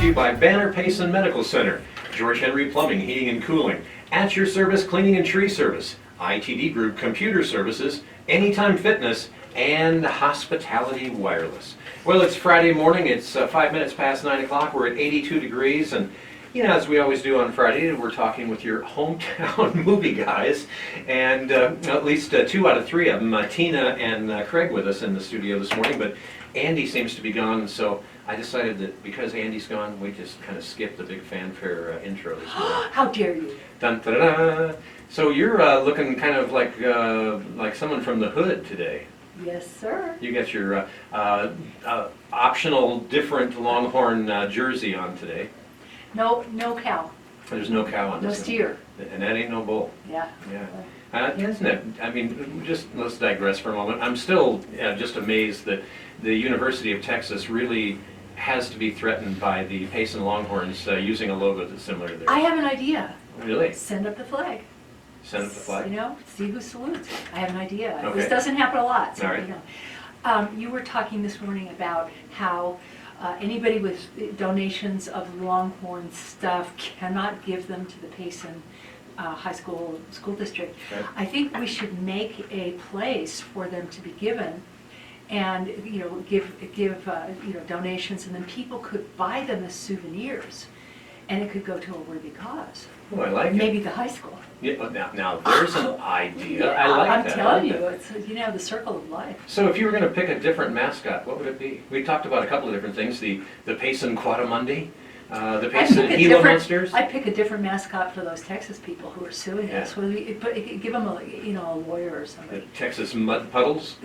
to you by Banner Payson Medical Center, George Henry Plumbing, Heating and Cooling, At Your Service Cleaning and Tree Service, ITD Group Computer Services, Anytime Fitness, and Hospitality Wireless. Well, it's Friday morning. It's 5 minutes past 9 o'clock. We're at 82 degrees, and as we always do on Friday, we're talking with your hometown movie guys, and at least 2 out of 3 of them, Tina and Craig, with us in the studio this morning, but Andy seems to be gone, so I decided that because Andy's gone, we just kind of skip the big fanfare intro this morning. How dare you? Dun, da, da, da. So you're looking kind of like someone from the hood today. Yes, sir. You got your optional different Longhorn jersey on today. No cow. There's no cow on No this one. steer. And that ain't no bull. Yeah. Yeah. Isn't it? I mean, let's digress for a moment. I'm still just amazed that the University of Texas really has to be threatened by the Payson Longhorns using a logo that's similar to theirs. I have an idea. Really? Send up the flag. Send up the flag? See who salutes. I have an idea. Okay. This doesn't happen a lot. So, All right. You were talking this morning about how anybody with donations of Longhorn stuff cannot give them to the Payson High School District. Okay. I think we should make a place for them to be given, and give donations, and then people could buy them as souvenirs, and it could go to a worthy cause. Oh, I like it. Maybe the high school. Yeah, now there's an idea. I like I'm that. telling you, it's the circle of life. So if you were going to pick a different mascot, what would it be? We talked about a couple of different things: the Payson Quadamundi, the Payson Gila Monsters. I'd pick a different mascot for those Texas people who are suing Yeah. us. But give them a lawyer or The somebody. Texas Mud Puddles.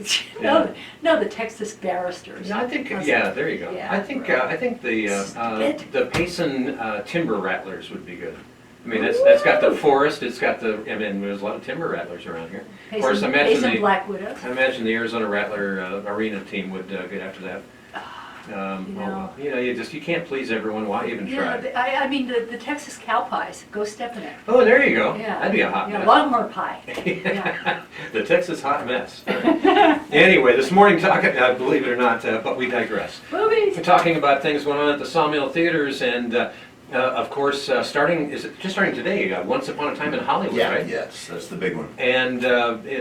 No, the Texas barristers. I think, How's yeah, that? there you go. Yeah, I think Stupid. the Payson Timber Rattlers would be good. I mean, that's got the forest. It's got there's a lot of timber rattlers around here. Of course, Payson Black Widows. I imagine the Arizona Rattler arena team would get after that. You can't please everyone. Why even try? I mean the Texas cow pies. Go step in it. Oh, there you go. Yeah. That'd be a hot mess. Longhorn pie. Yeah. The Texas hot mess. Anyway, this morning talking, believe it or not, but we digress. Movies. We're talking about things going on at the Sawmill Theaters, and of course, starting today? Once Upon a Time in Hollywood, Yeah, right? yes, that's the big one. And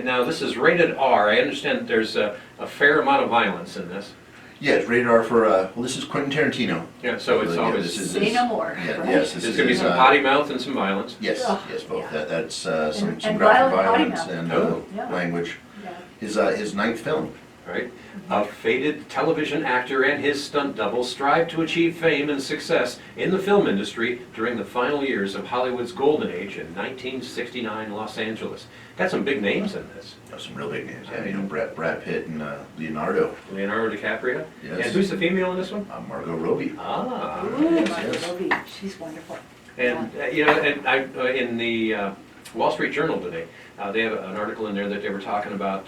now this is rated R. I understand that there's a fair amount of violence in this. Yeah, it's rated R for, this is Quentin Tarantino. Yeah, so it's Yeah, always this is- Say no more. Yeah, right? yes, this there's going to be is, some potty mouth and some violence. Yes, Ugh, yes, both. yeah. That's some And graphic violent potty violence mouth. and Oh. Yeah. language. Yeah. His ninth film. Right? A fated television actor and his stunt double strive to achieve fame and success in the film industry during the final years of Hollywood's golden age in 1969 Los Angeles. Got some big names in this. Some real big names. Yeah, Brad Pitt and Leonardo. Leonardo DiCaprio. Yes. And who's the female in this one? Margot Robbie. Ah. Ooh, yes, Margot yes. Robbie. She's wonderful. And in the Wall Street Journal today, they have an article in there that they were talking about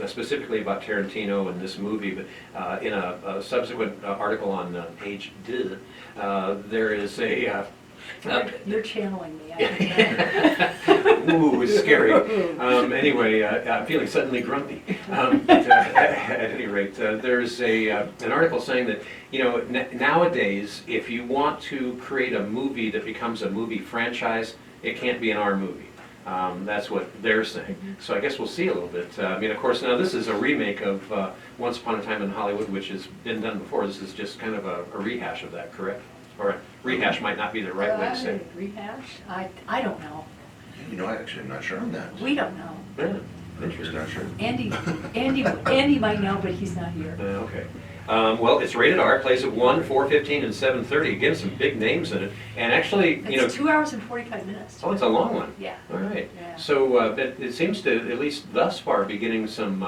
specifically about Tarantino and this movie, but in a subsequent article on page 2, there is a You're channeling me. I can ooh, it's scary. Anyway, I'm feeling suddenly grumpy. But, at any rate, there's an article saying that nowadays, if you want to create a movie that becomes a movie franchise, it can't be an R movie. That's what they're saying. So I guess we'll see a little bit. Of course, now this is a remake of Once Upon a Time in Hollywood, which has been done before. This is just kind of a rehash of that, correct? Or a rehash might not be the right way to say it. Rehash? I don't know. I'm not sure on that. We don't know. Yeah, You're interesting. not sure. Andy might know, but he's not here. Okay. Well, it's rated R. Plays at 1, 4:15, and 7:30. Again, some big names in it. And actually, It's 2 hours and 45 minutes. oh, it's a long one. Yeah. All right. Yeah. So it seems to, at least thus far, be getting some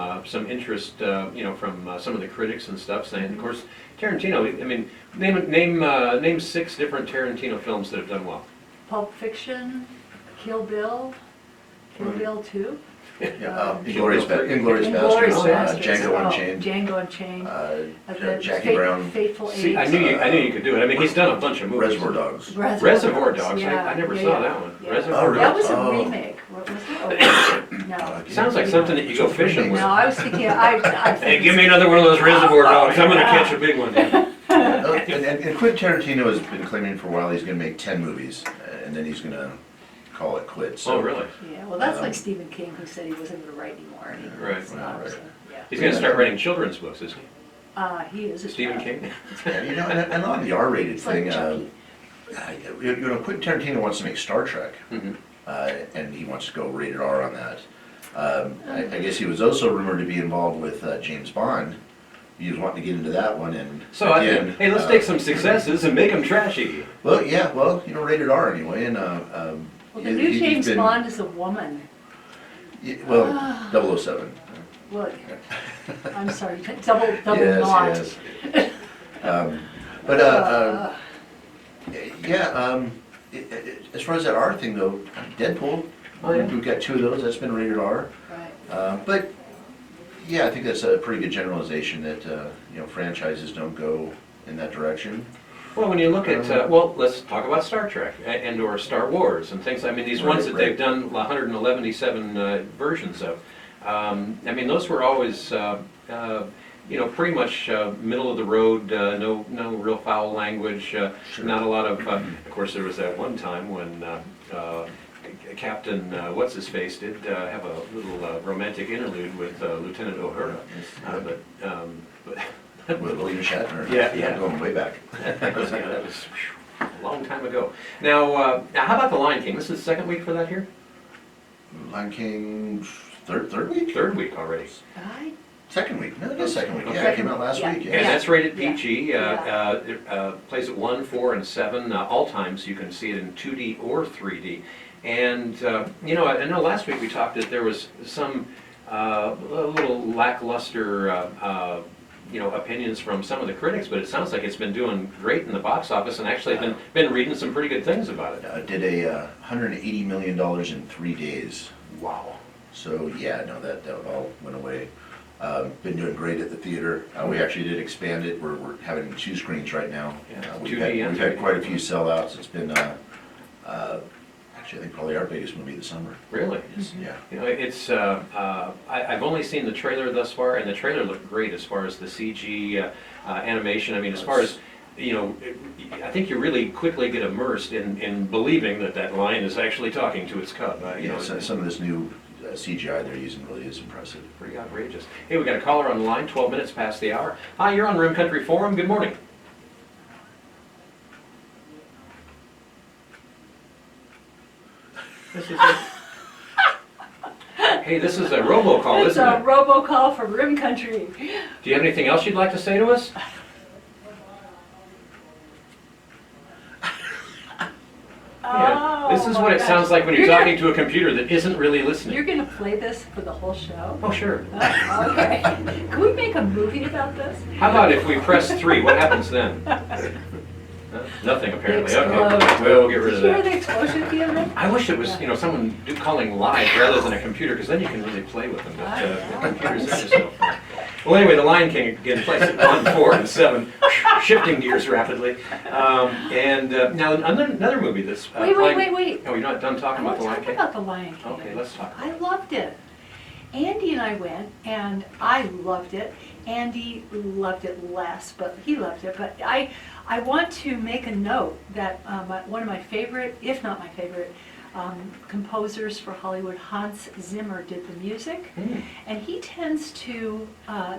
interest, from some of the critics and stuff. Saying, of course, Tarantino. I mean, name 6 different Tarantino films that have done well. Pulp Fiction, Kill Bill 2. Inglourious Inglourious Basterds, Basterds. Django Unchained, Django Unchained. Jackie Brown, Fateful Eight. See, I knew you could do it. I mean, he's done a bunch of movies. Reservoir Dogs. Reservoir Dogs. Yeah, I never yeah, saw yeah. that one. Yeah. Reservoir Oh, That Dogs. was a Oh. remake. What was it? No. Sounds like something that you go fishing with. No, I was thinking, I Hey, give me another one of those Reservoir Dogs. I'm gonna catch a big one. And Quentin Tarantino has been claiming for a while he's gonna make 10 movies, and then he's gonna call it quits. So Oh, really? Yeah, well, that's like Stephen King, who said he wasn't gonna write anymore. And he Right. stopped, Right. so, yeah. He's gonna start writing children's books, isn't he? He is a Stephen child. King? Yeah, and on the R-rated It's like thing, Chucky. Quentin Tarantino wants to make Star Trek, Mhm. and he wants to go rated R on that. I guess he was also rumored to be involved with James Bond. He was wanting to get into that one, and So, again, hey, let's take some successes and make them trashy. Well, yeah, well, rated R anyway, and Well, the new James Bond is a woman. Well, 007. Look, I'm sorry, double Yes, not. yes. But yeah, as far as that R thing though, Deadpool, Oh, yeah. we've got 2 of those. That's been rated R. Right. But yeah, I think that's a pretty good generalization that franchises don't go in that direction. Well, when you look at, well, let's talk about Star Trek and or Star Wars and things. I mean, these ones that Right. they've done 111 versions of. I mean, those were always, pretty much middle of the road. No real foul language. Sure. Not a lot of. Of course, there was that one time when Captain what's his face did have a little romantic interlude with Lieutenant O'Hara. But With William Shatner. Yeah. Going way back. that was a long time ago. Now, how about The Lion King? This is the second week for that here? Lion King, third week? Third week already. I Second week. No, it is second week. Yeah, Okay. it came out last Yeah. week. And Yeah. that's rated Yeah. PG. Yeah. It plays at 1, 4, and 7 all times. You can see it in 2D or 3D. And, I know last week we talked that there was some a little lackluster, opinions from some of the critics, but it sounds like it's been doing great in the box office, and actually been reading some pretty good things about it. Did a $180 million in 3 days. Wow. So yeah, no, that all went away. Been doing great at the theater. We actually did expand it. We're having 2 screens right now. Yeah, We've 2D and we've had 3D. quite a few sellouts. It's been actually I think probably our biggest movie of the summer. Really? Yeah. It's, I've only seen the trailer thus far, and the trailer looked great as far as the CG animation. I mean, as far as, I think you really quickly get immersed in believing that lion is actually talking to its cub. Some of this new CGI they're using really is impressive. Pretty outrageous. Hey, we got a caller on the line, 12 minutes past the hour. Hi, you're on Rim Country Forum. Good morning. Hey, this is a robocall, It's isn't a it? robocall from Rim Country. Do you have anything else you'd like to say to us? Yeah. This is Oh, what my it gosh. sounds like when you're You're talking to a computer that isn't really You're listening. gonna play this for the whole show? Oh, sure. Oh, okay. Can we make a movie about this? How about if we press 3, what happens then? Nothing apparently. Okay, Explode. we'll get rid of Did you hear that. the explosion at the end of it? I wish it was, someone calling live rather than a computer, because then you can really play with them, but I the know. computers are just no fun. Well, anyway, The Lion King again plays at 1, 4, and 7, shifting gears rapidly. Now another movie that's Wait. Oh, you're not done I talking want about The to Lion talk King? about The Lion King. Okay, let's talk about I loved it. Andy and I went, and I loved it. Andy loved it less, but he loved it. But I want to make a note that one of my favorite, if not my favorite, composers for Hollywood, Hans Zimmer, did the music. Mm. And he tends to,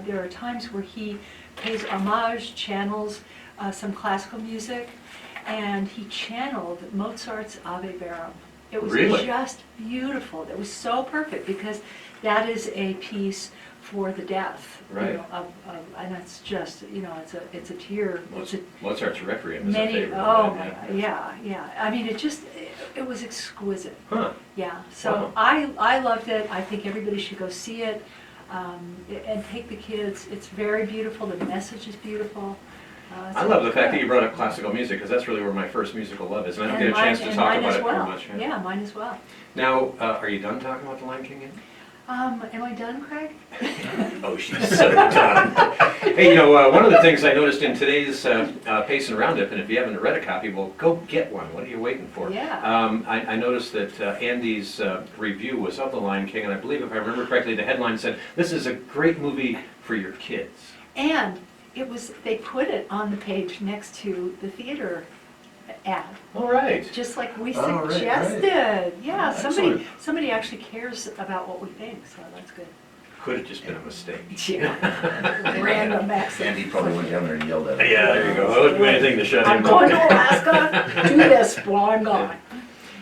there are times where he pays homage, channels some classical music, and he channeled Mozart's Ave Verum. It was Really? just beautiful. It was so perfect because that is a piece for the deaf. Right. And it's just, it's a tear. It's a Mozart's Requiem is a many, favorite. oh of my mine, God, yeah. I mean, it was exquisite. Huh. Yeah, so Wow. I loved it. I think everybody should go see it and take the kids. It's very beautiful. The message is beautiful. I love the fact that you brought up classical music, because that's really where my first musical love is, and I don't get a chance to talk about it very much. Yeah, mine as well. Now, are you done talking about The Lion King yet? Am I done, Craig? Oh, she's so done. Hey, one of the things I noticed in today's Pace and Roundup, and if you haven't read a copy, well, go get one. What are you waiting for? Yeah. I noticed that Andy's review was of The Lion King, and I believe, if I remember correctly, the headline said, "This is a great movie for your kids." And it was, they put it on the page next to the theater ad, All right. just like we Oh, right, right. suggested. Yeah, Oh, somebody, excellent. somebody actually cares about what we think, so that's good. Could have just been a mistake. Yeah. Random accident. Andy probably went down there and yelled at him. Yeah, there you go. That wouldn't be anything to shut him I'm up. going to Alaska, do this while I'm gone.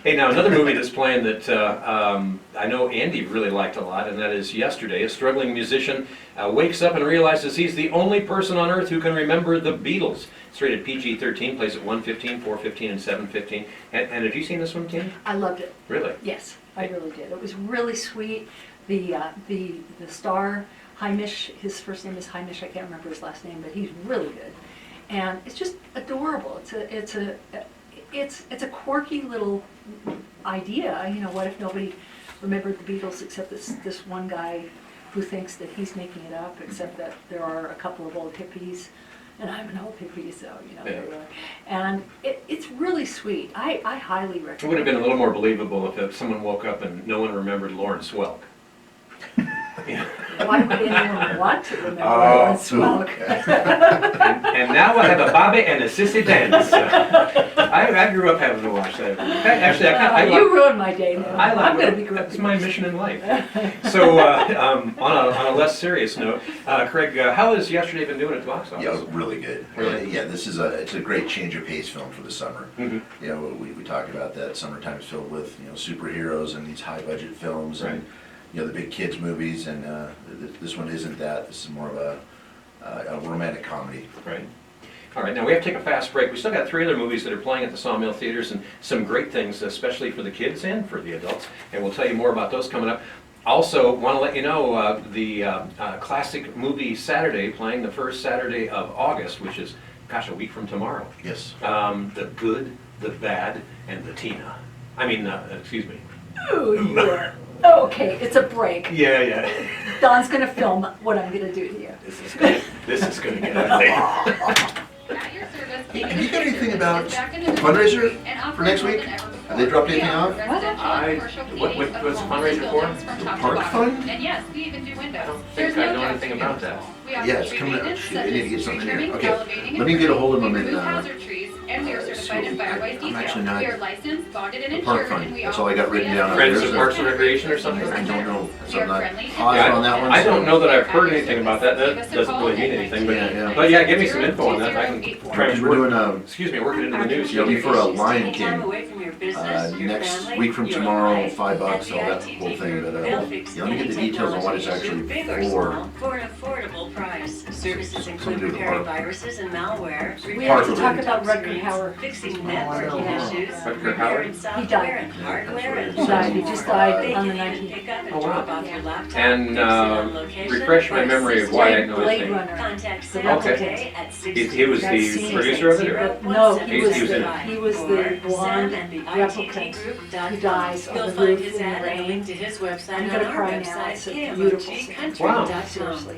Hey, now another movie that's playing that I know Andy really liked a lot, and that is Yesterday. A struggling musician wakes up and realizes he's the only person on earth who can remember the Beatles. It's rated PG-13, plays at 1:15, 4:15, and 7:15. And have you seen this one, Tina? I loved it. Really? Yes, I really did. It was really sweet. The star, Hamish, his first name is Hamish, I can't remember his last name, but he's really good. And it's just adorable. It's a quirky little idea. You know, what if nobody remembered the Beatles except this one guy who thinks that he's making it up, except that there are a couple of old hippies, and I'm an old hippie, so, you know, Yeah. there you are. And it's really sweet. I highly recommend it. It would have been a little more believable if someone woke up and no one remembered Lawrence Welk. Yeah. Why would anyone want to remember Oh, Lawrence Welk? And now I have a Bobby and a Sissy dance. I grew up having to watch that. Actually, I You ruined my day now. I I'm gonna be That's grumpy. my mission in life. So, on a less serious note, Craig, how has Yesterday been doing at the box office? Yeah, it was really good. Really? Yeah, it's a great change of pace film for the summer. Mhm. You know, we talk about that summertime's filled with, you know, superheroes and these high budget films Right. and, you know, the big kids movies, and this one isn't that. This is more of a romantic comedy. Right. All right, now we have to take a fast break. We still got 3 other movies that are playing at the Sawmill Theaters, and some great things, especially for the kids and for the adults, and we'll tell you more about those coming up. Also, want to let you know the Classic Movie Saturday, playing the first Saturday of August, which is, gosh, a week from tomorrow. Yes. The Good, the Bad, and the Tina. I mean, excuse me. Ooh, you are. Okay, it's a break. Yeah. Don's gonna film what I'm gonna do to you. This is gonna get ugly. At your service, Have you got anything about is back into the fundraiser building and for next offering week? more than ever before. Have they dropped anything We off? offer residential I- and commercial what- cleaning of what's the homes and fundraiser for? buildings from The top to park bottom. fund? And yes, we even do windows. I don't think There's I no know doubt anything to about your that. install. We offer Yeah, it's tree coming up. maintenance, Shoot, I such need to as get tree something here. trimming, Okay. elevating, Let me get a hold of them We and, remove hazard trees, and we are certified in Firewise I'm actually detail. not- We are licensed, bonded, and The park insured, fund. and we That's offer all I got written free down on Friends there. of Parks and Recreation or something? I don't know. So We I'm are not friendly. positive on that one. I so- don't know that I've heard anything about that. That doesn't really mean anything, but, Yeah. but yeah, give me some info on that. I can try Because and we're work, doing excuse me, work it into the news. Yeah, we for a Lion Taking time King. away from your business, your Next family, week from your tomorrow, life. $5, all At that the whole ITT thing, Group, but, they'll fix let me get the any details on what it's technology actually issue, big or for. small, for an affordable price. Services include Something to do with the repairing park. viruses and malware, We have to Park talk related. about Rutger Hauer. fixing I networking know. issues, Rutger Hauer? repairing He software died. and hardware, and He died. He much just more. died They on the can even 19th. pick up and Oh, wow. drop off your laptop, And fix it on location, refresh my or memory of assist why you. I know his Blade name. Runner. Contact The Sam Okay. today at He was the That's producer of it, or? No, he was He was in the, it. he was the blonde replicant who dies on You'll the find roof his in the ad and a rain. link to his website I'm on gonna our cry now. website, It's a beautiful scene. Wow. Seriously.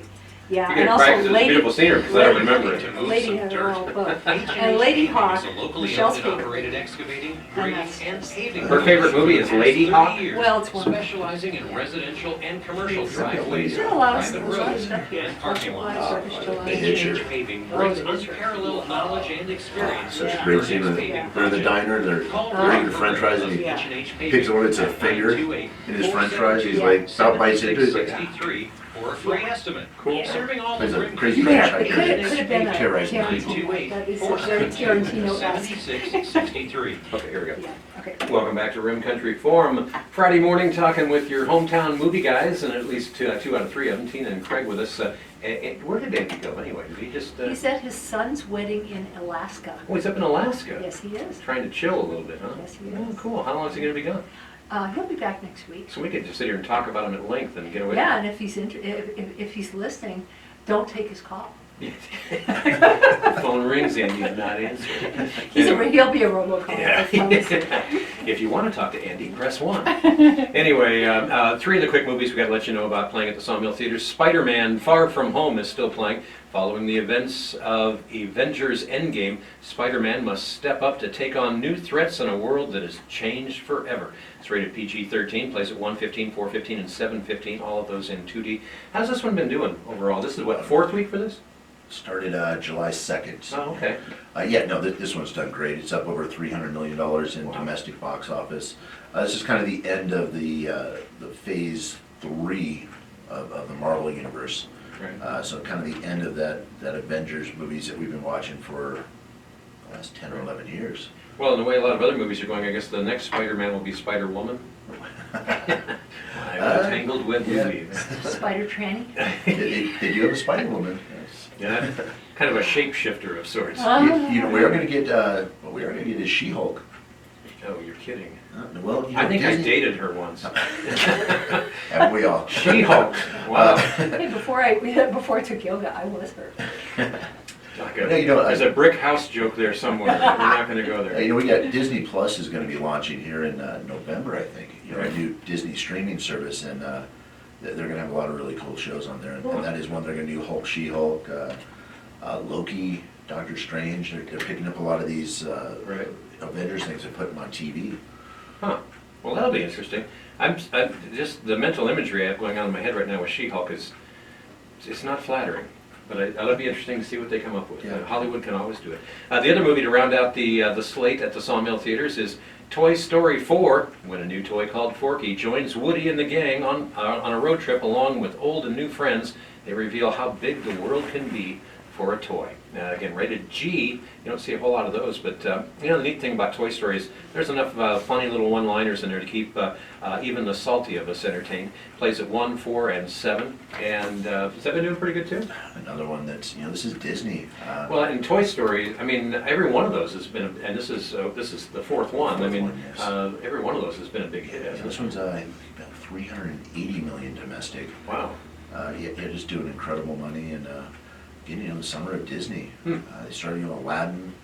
Yeah, You're and gonna also practice this Lady, beautiful scenery, because I don't remember it. Lady had her own book. And Lady Hawk, Michelle's favorite. excavating, And grading, that's- and paving. Her favorite movie is Lady Hawk? Well, it's one. Specializing in residential and commercial driveways, There's a lot of private a lot of roads, stuff here. and parking A lot of lots. stuff is still on They there. hit you. Change Paving Oh, brings they hit you. unparalleled knowledge and experience. Such to a great your scene. next They're paving in the project. diner, they're Call eating french fries, and he Yeah. H&H picks one, it's a finger in his french fries, he's Yeah. like, about bites into it, he's like, 63 for a free estimate. Cool. Serving all There's the a great crazy Yeah, French it fry. could have been a Terrorizing people. Tarantino. That is a very Tarantino-esque. 7663. Okay, here we go. Yeah, okay. Welcome back to Rim Country Forum. Friday morning, talking with your hometown movie guys, and at least two out of three of them, Tina and Craig with us. Where did Andy go anyway? Did he just... He's at his son's wedding in Alaska. Oh, he's up in Alaska. Yes, he is. Trying to chill a little bit, huh? Yes, he Oh, is. cool. How long is he going to be gone? He'll be back next week. So we could just sit here and talk about him at length and get away. Yeah, and if he's if he's listening, don't take his call. The phone rings and he's not answering. He'll be a robocall. Yeah. I promise. If you want to talk to Andy, press 1. Anyway, 3 of the quick movies we got to let you know about playing at the Sawmill Theater. Spider-Man Far From Home is still playing. Following the events of Avengers Endgame, Spider-Man must step up to take on new threats in a world that has changed forever. It's rated PG-13, plays at 1:15, 4:15, and 7:15, all of those in 2D. How's this one been doing overall? This is what, 4th week for this? Started July 2nd. Oh, okay. Yeah, no, this one's done great. It's up over $300 million in Wow. domestic box office. This is kind of the end of the phase 3 of the Marvel universe. Right. So kind of the end of that Avengers movies that we've been watching for the last 10 or 11 years. Well, in the way a lot of other movies are going, I guess the next Spider-Man will be Spider-Woman. I'm entangled with yeah. weaves. Spider tranny? They do have a Spider-Woman. Yeah, kind of a shapeshifter of sorts. You know, we are going to get, what we are going to get is She-Hulk. Oh, you're kidding. Well, you know, I think I Disney- dated her once. Haven't we all? She-Hulk. Wow. Hey, before I took yoga, I was her. Like Yeah, you know, there's a brick house joke there somewhere. But we're not going to go there. You know, we got Disney Plus is going to be launching here in November, I think. You know, a Right. new Disney streaming service, and they're going to have a lot of really cool shows on there. And that is one they're going to do: Hulk, She-Hulk, Loki, Doctor Strange. They're picking up a lot of these Right. Avengers things and putting them on TV. Huh. Well, that'll be interesting. I'm just the mental imagery I have going on in my head right now with She-Hulk is it's not flattering. But it'll be interesting to see what they come up with. Yeah. Hollywood can always do it. The other movie to round out the slate at the Sawmill Theaters is Toy Story 4, when a new toy called Forky joins Woody and the gang on a road trip along with old and new friends. They reveal how big the world can be for a toy. Again, rated G. You don't see a whole lot of those, but you know the neat thing about Toy Story is there's enough funny little one-liners in there to keep even the salty of us entertained. Plays at 1, 4, and 7, and has that been doing pretty good too? Another one that's, you know, this is Disney. Well, in Toy Story, I mean, every one of those has been, and this is the fourth one. I mean, Fourth one, yes. every one of those has been a big hit. Yeah, Hasn't this it? one's about 380 million domestic. Wow. Yeah, just doing incredible money, and again, you know, the summer of Disney. Hmm. They started, you know, Aladdin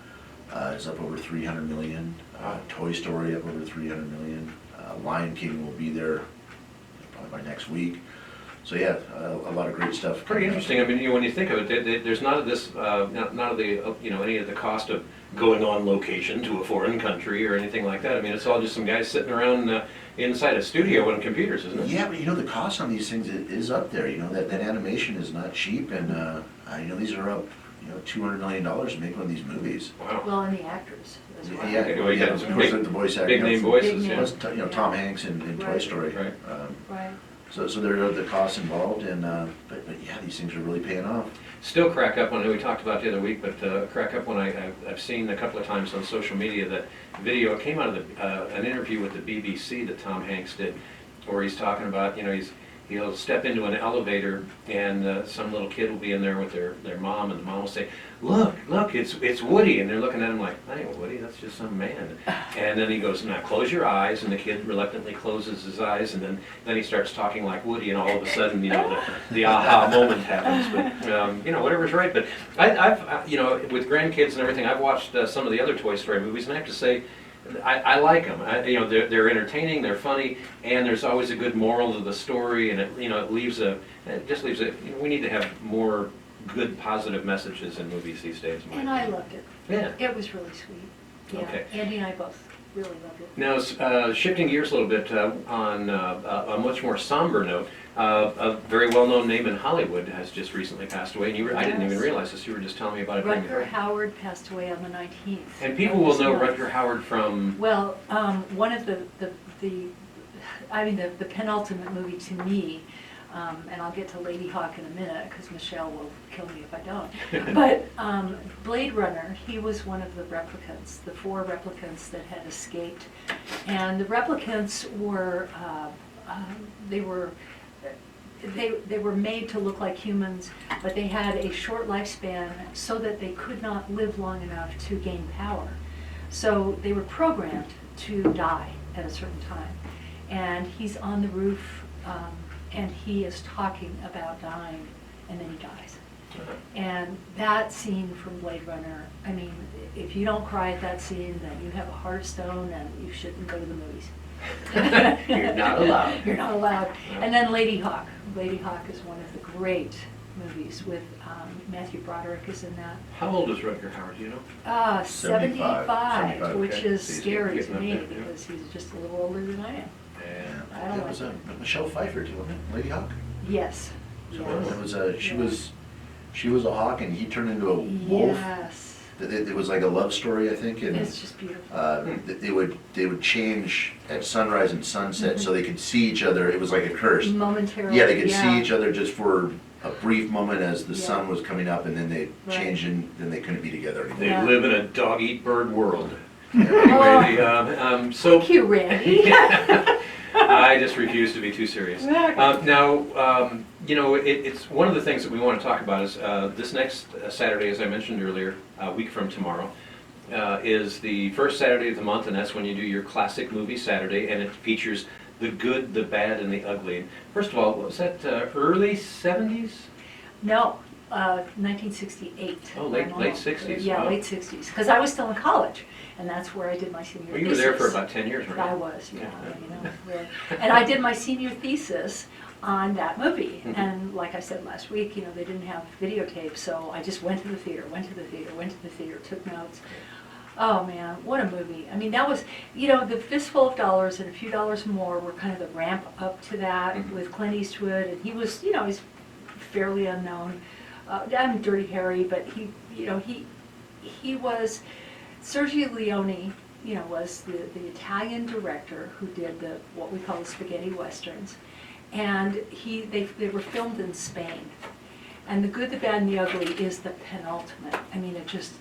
is up over 300 million. Toy Story up over 300 million. Lion King will be there probably by next week. So yeah, a lot of great stuff. Pretty interesting. I mean, you know, when you think of it, there's none of this, none of the, you know, any of the cost of going on location to a foreign country or anything like that. I mean, it's all just some guys sitting around inside a studio on computers, isn't it? Yeah, but you know, the cost on these things is up there. You know, that animation is not cheap, and you know, these are up, you know, $200 million to make one of these movies. Wow. Well, and the actors as well. Yeah, Well, you yeah, got of some course, big- the voice acting. Big name voices, Big yeah. Plus, you know, Tom Hanks in Toy Right. Story. Right. Right. So there are the costs involved, and but yeah, these things are really paying off. Still crack up when we talked about the other week, but crack up when I've seen a couple of times on social media that video came out of an interview with the BBC that Tom Hanks did, where he's talking about, you know, he'll step into an elevator and some little kid will be in there with their mom, and the mom will say, look, it's Woody, and they're looking at him like, that ain't Woody, that's just some man. And then he goes, now close your eyes, and the kid reluctantly closes his eyes, and then he starts talking like Woody, and all of a sudden, you know, the aha moment happens. But you know, whatever's right. But I've you know, with grandkids and everything, I've watched some of the other Toy Story movies, and I have to say, I like them. You know, they're entertaining, they're funny, and there's always a good moral to the story, and it just leaves a. You know, we need to have more good, positive messages in movies these days. in my And I opinion. loved it. Yeah. It was really sweet. Yeah. Okay. Andy and I both really loved it. Now, shifting gears a little bit on a much more somber note, a very well-known name in Hollywood has just recently passed away, and I didn't even Yes. realize this. You were just telling me about it. during the Rutger break. Howard passed away on the 19th. And people of will this know month. Rutger Howard from. Well, one of the penultimate movie to me, and I'll get to Lady Hawk in a minute because Michelle will kill me if I don't. But Blade Runner, he was one of the replicants, the 4 replicants that had escaped, and the replicants were they were made to look like humans, but they had a short lifespan so that they could not live long enough to gain power. So they were programmed to die at a certain time. And he's on the roof, and he is talking about dying, and then he dies. And that scene from Blade Runner, I mean, if you don't cry at that scene, then you have a heart of stone and you shouldn't go to the movies. You're not allowed. You're not allowed. And then Lady Hawk. Lady Hawk is one of the great movies with Matthew Broderick is in that. How old is Rutger Howard? Do you know? 75, 75, which okay. is So he's scary getting to up me there, yeah. because he's just a little older than I am. And I don't That was like Michelle Pfeiffer too, wasn't it? Lady Hawk. Yes. So Yes. that was she was She was a hawk and he turned into a wolf. Yes, It was like a love story, I think, and it's just beautiful. they would change at sunrise and sunset so they could see each other. It was like a curse. Momentarily, Yeah, they could see each other just for a brief moment as the Yeah. sun was coming up, and then they Right. changed and then they couldn't be together They anymore. Yeah. live in a dog-eat-bird world. Oh. Anyway, so Thank you, Randy. I just refuse to be too serious. Now, you know, it's one of the things that we want to talk about is this next Saturday, as I mentioned earlier, a week from tomorrow, is the first Saturday of the month, and that's when you do your classic movie Saturday, and it features the good, the bad, and the ugly. First of all, what was that, early 70s? No, 1968. Oh, late I'm almost- 60s, Yeah, wow. late 60s, because I was still in college, and that's where I did my senior Well, thesis. you were there for about 10 years, right? I was, yeah, you know, really. And I did my senior thesis on that movie, Mhm. and like I said last week, you know, they didn't have videotape, so I just went to the theater, took notes. Oh man, what a movie. I mean, that was, you know, the Fistful of Dollars and a Few Dollars More were kind of the ramp up to that Mhm. with Clint Eastwood, and he was, you know, he's fairly unknown. I'm Dirty Harry, but he, you know, he was, Sergio Leone, you know, was the Italian director who did what we call the spaghetti westerns. And they were filmed in Spain. And The Good, the Bad, and the Ugly is the penultimate. I mean, it just,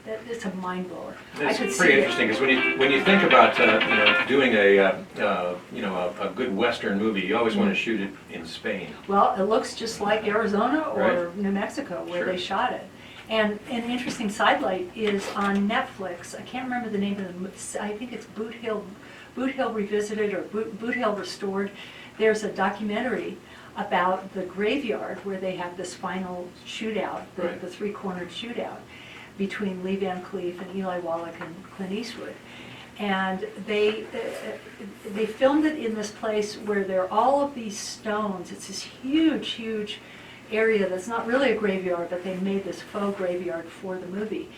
it's a mind blower. I could It's see pretty it. interesting, because when you think about, you know, doing a good Western movie, you always want to shoot it in Spain. Well, it looks just like Arizona or Right. New Mexico where Sure. they shot it. And an interesting sidelight is on Netflix. I can't remember the name of I think it's Boot Hill Revisited or Boot Hill Restored. There's a documentary about the graveyard where they have this final shootout, Right. the three-cornered shootout between Lee Van Cleef and Eli Wallach and Clint Eastwood. And they filmed it in this place where there are all of these stones. It's this huge, huge area that's not really a graveyard, but they made this faux graveyard for the movie.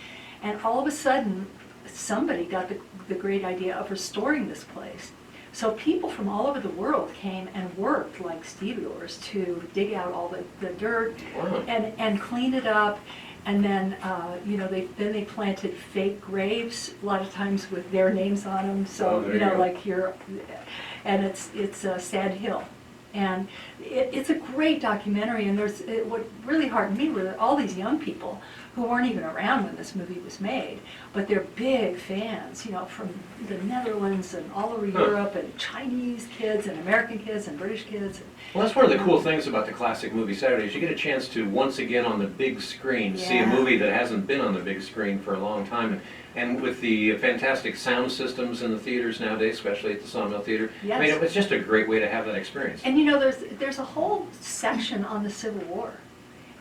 And all of a sudden, somebody got the great idea of restoring this place. So people from all over the world came and worked like stevedores to dig out all the dirt Wow. and clean it up. And then, you know, they planted fake graves, a lot of times with their names on them. Oh, So, there you know, you go. like and it's Sand Hill. And it's a great documentary, and what really heartened me were all these young people who weren't even around when this movie was made, but they're big fans, you know, from the Netherlands and all over Huh. Europe, and Chinese kids and American kids and British kids. Well, that's one of the cool things about the classic movie Saturdays. You get a chance to once again on the big screen see a Yeah. movie that hasn't been on the big screen for a long time, and with the fantastic sound systems in the theaters nowadays, especially at the Sawmill Theater. I mean, Yes. it's just a great way to have that experience. And you know, there's a whole section on the Civil War,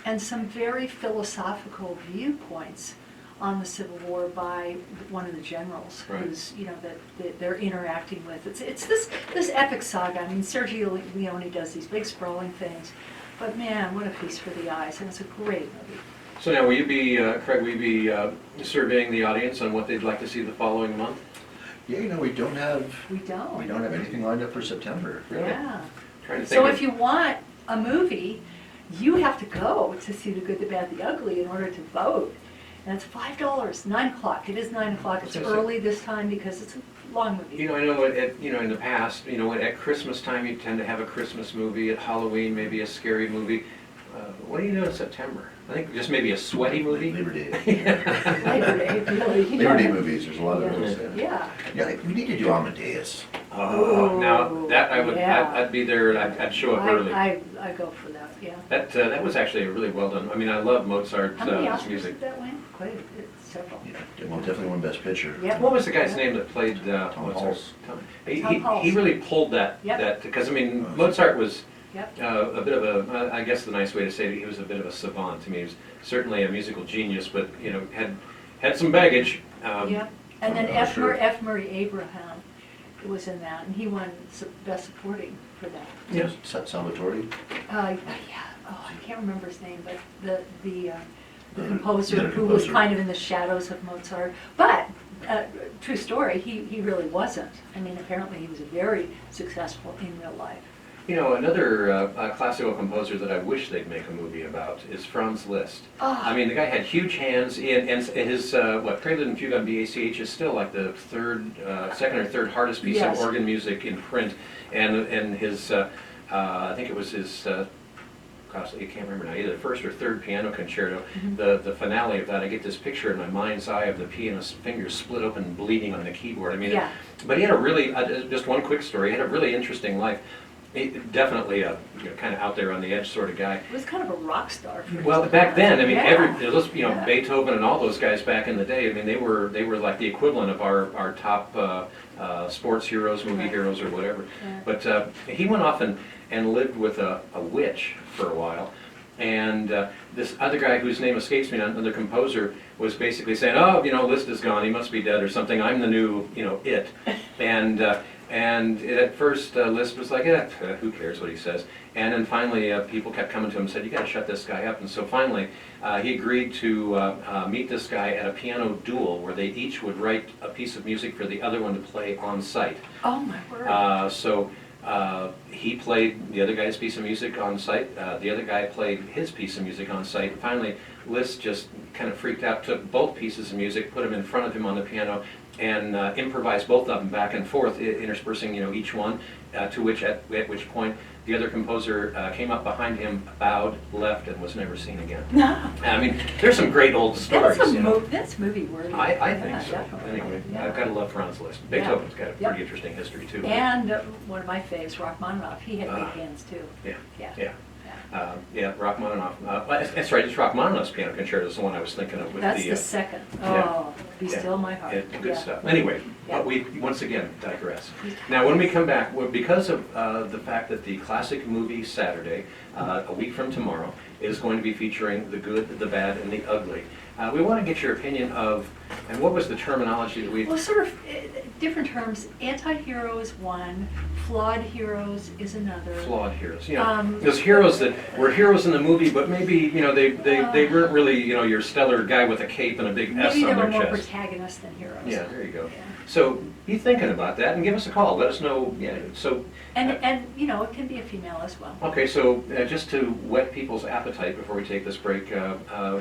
and some very philosophical viewpoints on the Civil War by one of the generals, Right. who's, you know, that they're interacting with. It's this epic saga. I mean, Sergio Leone does these big sprawling things, but man, what a feast for the eyes, and it's a great movie. So now, will you be, Craig, will you be surveying the audience on what they'd like to see the following month? Yeah, you know, we don't have We don't. anything lined up for September. Really? Yeah. Trying to think So of- if you want a movie, you have to go to see The Good, the Bad, the Ugly in order to vote. And it's $5, 9 o'clock. It is 9 o'clock. It's I was gonna say- early this time because it's a long movie. You know, I know in the past, you know, at Christmas time, you tend to have a Christmas movie. At Halloween, maybe a scary movie. What do you do in September? I think just maybe a sweaty movie. Labor Day. Labor Day, really. Labor Day movies, there's a lot of Yeah. those. Yeah. Yeah, like, we need to do Amadeus. Oh, now that Yeah. I'd be there. I'd show up early. I go for that, yeah. That was actually really well done. I mean, I love Mozart's How many Oscars music. did that win? Quite several. Yeah, well, definitely won Best Picture. Yeah. What was the guy's name that played Tom Mozart? Hulce. Tom. Tom Hulce. He really pulled that Yep. because I mean Mozart was Yep. a bit of a, I guess the nice way to say it, he was a bit of a savant. I mean, he was certainly a musical genius, but you know had some baggage. Yeah. And then Oh, sure. F. Murray Abraham was in that, and he won Best Supporting for that. Yeah. Salvatore. Yeah, oh, I can't remember his name, but the composer Yeah, the who was composer. kind of in the shadows of Mozart. But, true story, he really wasn't. I mean, apparently he was very successful in real life. You know, another classical composer that I wish they'd make a movie about is Franz Liszt. I mean, the guy had huge hands, and his, Prelude and Fugue on BACH is still like the second or third hardest piece Yes. of organ music in print. And his, I think it was his, gosh, I can't remember now, either the first or third piano concerto, the finale of that, I get this picture in my mind's eye of the pianist's fingers split open and bleeding on the keyboard. I mean, Yeah. but he had a really, just one quick story, he had a really interesting life. Definitely a kind of out there on the edge sort of guy. It was kind of a rock star for his Well, back then, I mean, Yeah. Yeah. Beethoven and all those guys back in the day, I mean, they were like the equivalent of our top sports heroes, movie Right. heroes, or whatever. Yeah. But he went off and lived with a witch for a while. And this other guy whose name escapes me, another composer, was basically saying, oh, Liszt is gone, he must be dead or something, I'm the new, it. And at first, Liszt was like, who cares what he says? And then finally, people kept coming to him and said, you gotta shut this guy up. And so finally, he agreed to meet this guy at a piano duel where they each would write a piece of music for the other one to play on site. Oh, my word. He played the other guy's piece of music on site, the other guy played his piece of music on site. Finally, Liszt just kind of freaked out, took both pieces of music, put them in front of him on the piano, and improvised both of them back and forth, interspersing each one, at which point the other composer came up behind him, bowed, left, and was never seen again. I mean, there's some great old stories. That's movie worthy. I think so. Definitely. Anyway, Yeah. I've got to love Franz Liszt. Yeah. Beethoven's got a Yep. pretty interesting history too. And one of my faves, Rachmaninoff, he had big hands too. Yeah. Yeah. Yeah, Rachmaninoff. That's right, it's Rachmaninoff's piano concerto is the one I was thinking of with That's the. the second. yeah. Oh, Be Yeah. Still My Heart. Good Yeah. stuff. Anyway, Yeah. but we once again digress. Now, when we come back, because of the fact that the Classic Movie Saturday, a week from tomorrow, is going to be featuring the good, the bad, and the ugly, we want to get your opinion of, and what was the terminology that we. Well, sort of different terms. Anti-hero is one, flawed heroes is another. Flawed heroes, Um, Those heroes that were heroes in the movie, but maybe, they weren't really, your stellar guy with a cape and a big S Maybe they on were their more chest. protagonists than heroes. Yeah, there you go. Yeah. So be thinking about that and give us a call. Let us know. Yeah. So. And it can be a female as well. Okay, so just to whet people's appetite before we take this break, you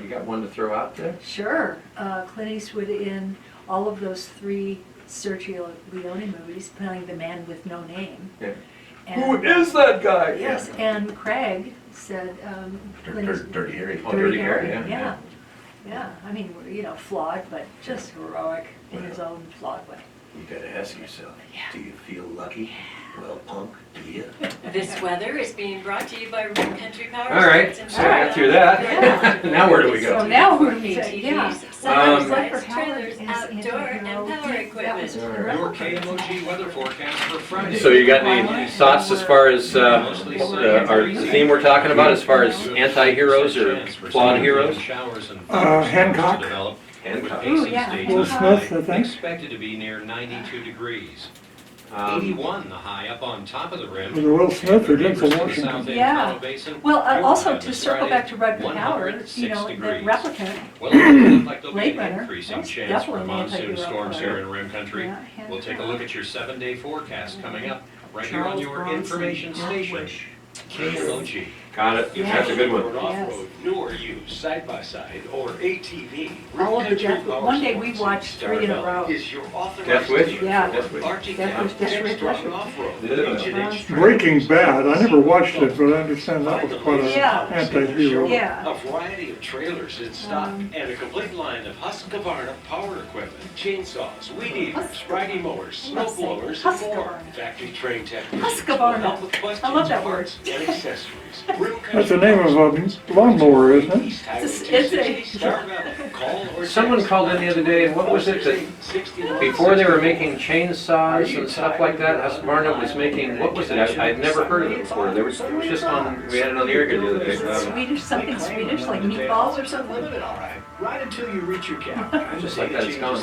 got one to throw out there? Sure. Clint Eastwood in all of those 3 Sergio Leone movies, playing the man with no name. Yeah. And, Who is that guy? Yes, and Craig said, Clint Eastwood- Dirty Harry. Oh, Dirty Harry, yeah. Yeah. Yeah, I mean, flawed, but just heroic in his own flawed way. You gotta ask yourself, Yeah. do you feel lucky? Well, punk, do you? This weather is being brought to you by Rim Country Power. All right, Stations so I got through that. Yeah. Now where do we So go? now we're ATVs, Sounds Um, like for trailers, outdoor and power equipment. Your KMOG weather forecast for Friday. So you got any thoughts as far as our theme we're talking about, as far as anti-heroes or flawed heroes? Hancock. Hancock. Ooh, yeah. Will Smith, I think. Expected to be near 92 degrees. Um, 81 the high up on top of the rim. Was it Will Smith or For neighbors Denzel to the Washington? south end Yeah. Colorado Basin, Well, they will also have to this circle Friday back to Rutger Hauer, 106 the degrees. replicant. Well, it looks like there'll be Blade an Runner, increasing that's chance for definitely an monsoon anti-hero storms color. here in Rim Country. Yeah, We'll take a look at your 7-day forecast coming up right here on Charles your Bronson. information station, KMOG. Got it, that's a good one. Off-road, new or used, side-by-side, or ATV. All of the Rim Country Death- Power one day we Sports watched 3 in a row. Is your authorized Death Wish? dealer Yeah. for Death Wish. Arctic Death Cat, Wish, Death Wish, Extra Death Wish. Off-road, Yeah. H&H Breaking Bad, I never watched it, but I understand that was quite an Yeah. anti-hero. Yeah. A variety of trailers in stock and a complete line of Husqvarna power equipment, chainsaws, weed eaters, riding mowers, snow Let's say blowers, and more. Husqvarna. Factory trained technicians Husqvarna. will help with questions, I love that parts, and accessories. Rim That's the Country name of Power a Sports, lawnmower, isn't it? East Highway It's a- 260, Star Valley. Call or Someone text called in the other day, and what was it that, 468-6969. before they were making chainsaws and stuff like that, Husqvarna was making, what was it? I'd never heard of it before. It was just on, we had it on the air the other day. Swedish, something Swedish, like meatballs or something? Unlimited, all right. Right until you reach your cap. Just like that, it's gone.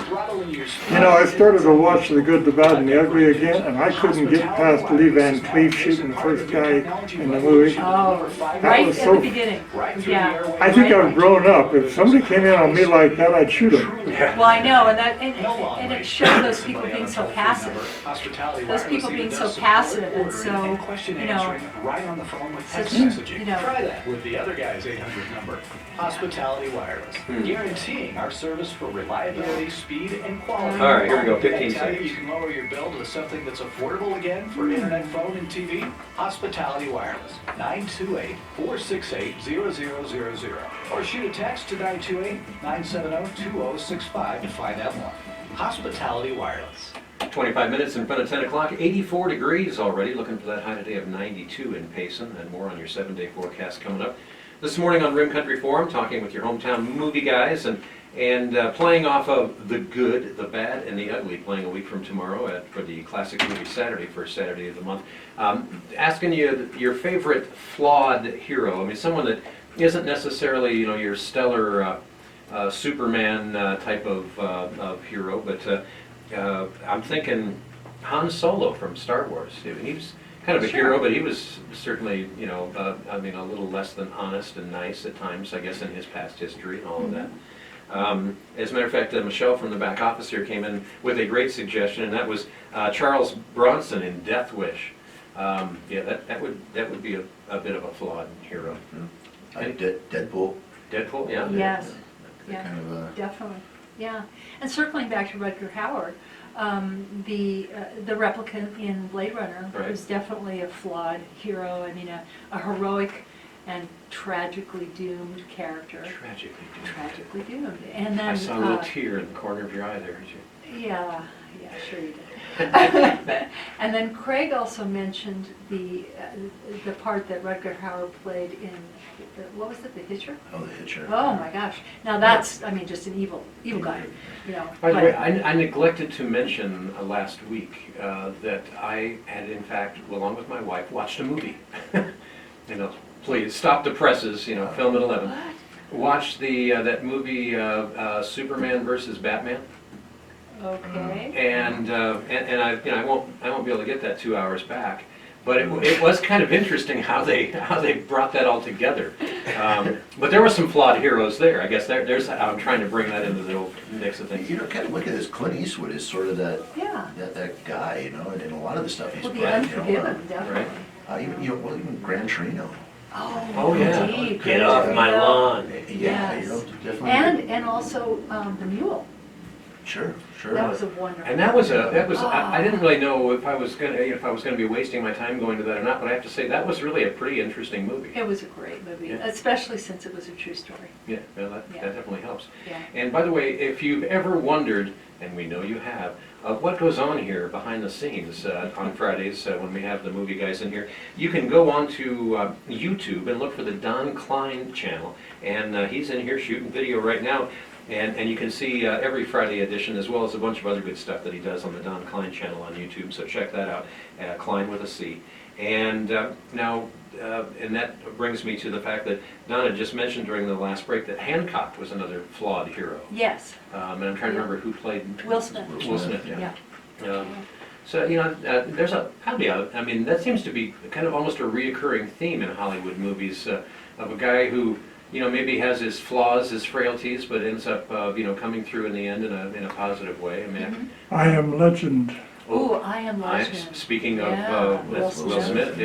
You know, I started to watch The Good, the Bad, and the Ugly again, and I couldn't get past Lee Van Cleef shooting the first guy in the movie. Oh, That right was at so- the beginning. Yeah. I think I've grown up. If somebody came in on on me like that, I'd shoot him. Well, I know, and it showed those people being so passive. Those people being so passive and so, you know, right on the phone with text such, messaging. you know. Try that with the other guy's 800 number. Hospitality Wireless, guaranteeing our service for reliability, speed, and quality. All right, here we go, 15 Can I tell you, seconds. you can lower your bill to something that's affordable again for internet, phone, and TV. Hospitality Wireless, 928-468-0000. Or shoot a text to 928-970-2065 to find out more. Hospitality Wireless. 25 minutes in front of 10 o'clock, 84 degrees already, looking for that high today of 92 in Payson, and more on your 7-day forecast coming up. This morning on Rim Country Forum, talking with your hometown movie guys and playing off of the good, the bad, and the ugly, playing a week from tomorrow for the Classic Movie Saturday, first Saturday of the month. Asking you your favorite flawed hero. I mean, someone that isn't necessarily, you know, your stellar Superman type of hero, but I'm thinking Han Solo from Star Wars. He was kind of a hero, but he was certainly, you know, I mean, a little less than honest and nice at times, I guess, in his past history and all of that. As a matter of fact, Michelle from the back office here came in with a great suggestion, and that was Charles Bronson in Death Wish. Yeah, that would be a bit of a flawed hero. Deadpool. Deadpool, yeah. Yes, yeah, Kind of a, definitely, yeah. And circling back to Rutger Hauer, the replicant in Blade Runner Right. was definitely a flawed hero. I mean, a heroic and tragically doomed character. Tragically doomed. Tragically doomed. And then I saw a little tear in the corner of your eye there, did you? yeah, sure you did. And then Craig also mentioned the part that Rutger Hauer played in, what was it, The Hitcher? oh, the Hitcher. Oh my gosh! Now that's, I mean, just an evil guy, you know. By the but- way, I neglected to mention last week that I had, in fact, along with my wife, watched a movie. You know, please stop the presses. You know, film at 11. What? Watched the that movie Superman versus Batman. Okay. And I, you know, I won't be able to get that 2 hours back, but it was kind of interesting how they brought that all together. But there were some flawed heroes there. I guess there's I'm trying to bring that into the whole mix of things. You know, kind of look at this. Clint Eastwood is sort of that Yeah. that guy, you know, and in a lot of the stuff he's Well, The played. Unforgiven, definitely. Even Gran Torino. Oh, yeah. Indeed. Get off my lawn. Yeah, you know, Yes. definitely. And also the Mule. Sure. That was a wonderful. And that was I didn't really know if I was gonna be wasting my time going to that or not, but I have to say that was really a pretty interesting movie. It was a great movie, Yeah. especially since it was a true story. Yeah, well, that Yeah. definitely helps. Yeah. And by the way, if you've ever wondered, and we know you have, what goes on here behind the scenes on Fridays when we have the movie guys in here, you can go on to YouTube and look for the Don Klein channel, and he's in here shooting video right now. And you can see every Friday edition, as well as a bunch of other good stuff that he does on the Don Klein channel on YouTube, so check that out, Klein with a C. And now, and that brings me to the fact that Donna just mentioned during the last break that Hancock was another flawed hero. Yes. And I'm trying to remember who played... Will Smith. Will Smith, yeah. Yeah. So, you know, there's I mean, that seems to be kind of almost a reoccurring theme in Hollywood movies of a guy who, you know, maybe has his flaws, his frailties, but ends up, you know, coming through in the end in a positive way. I mean, I Am Legend. Ooh, I Am Legend. Speaking of Yeah, Will Smith,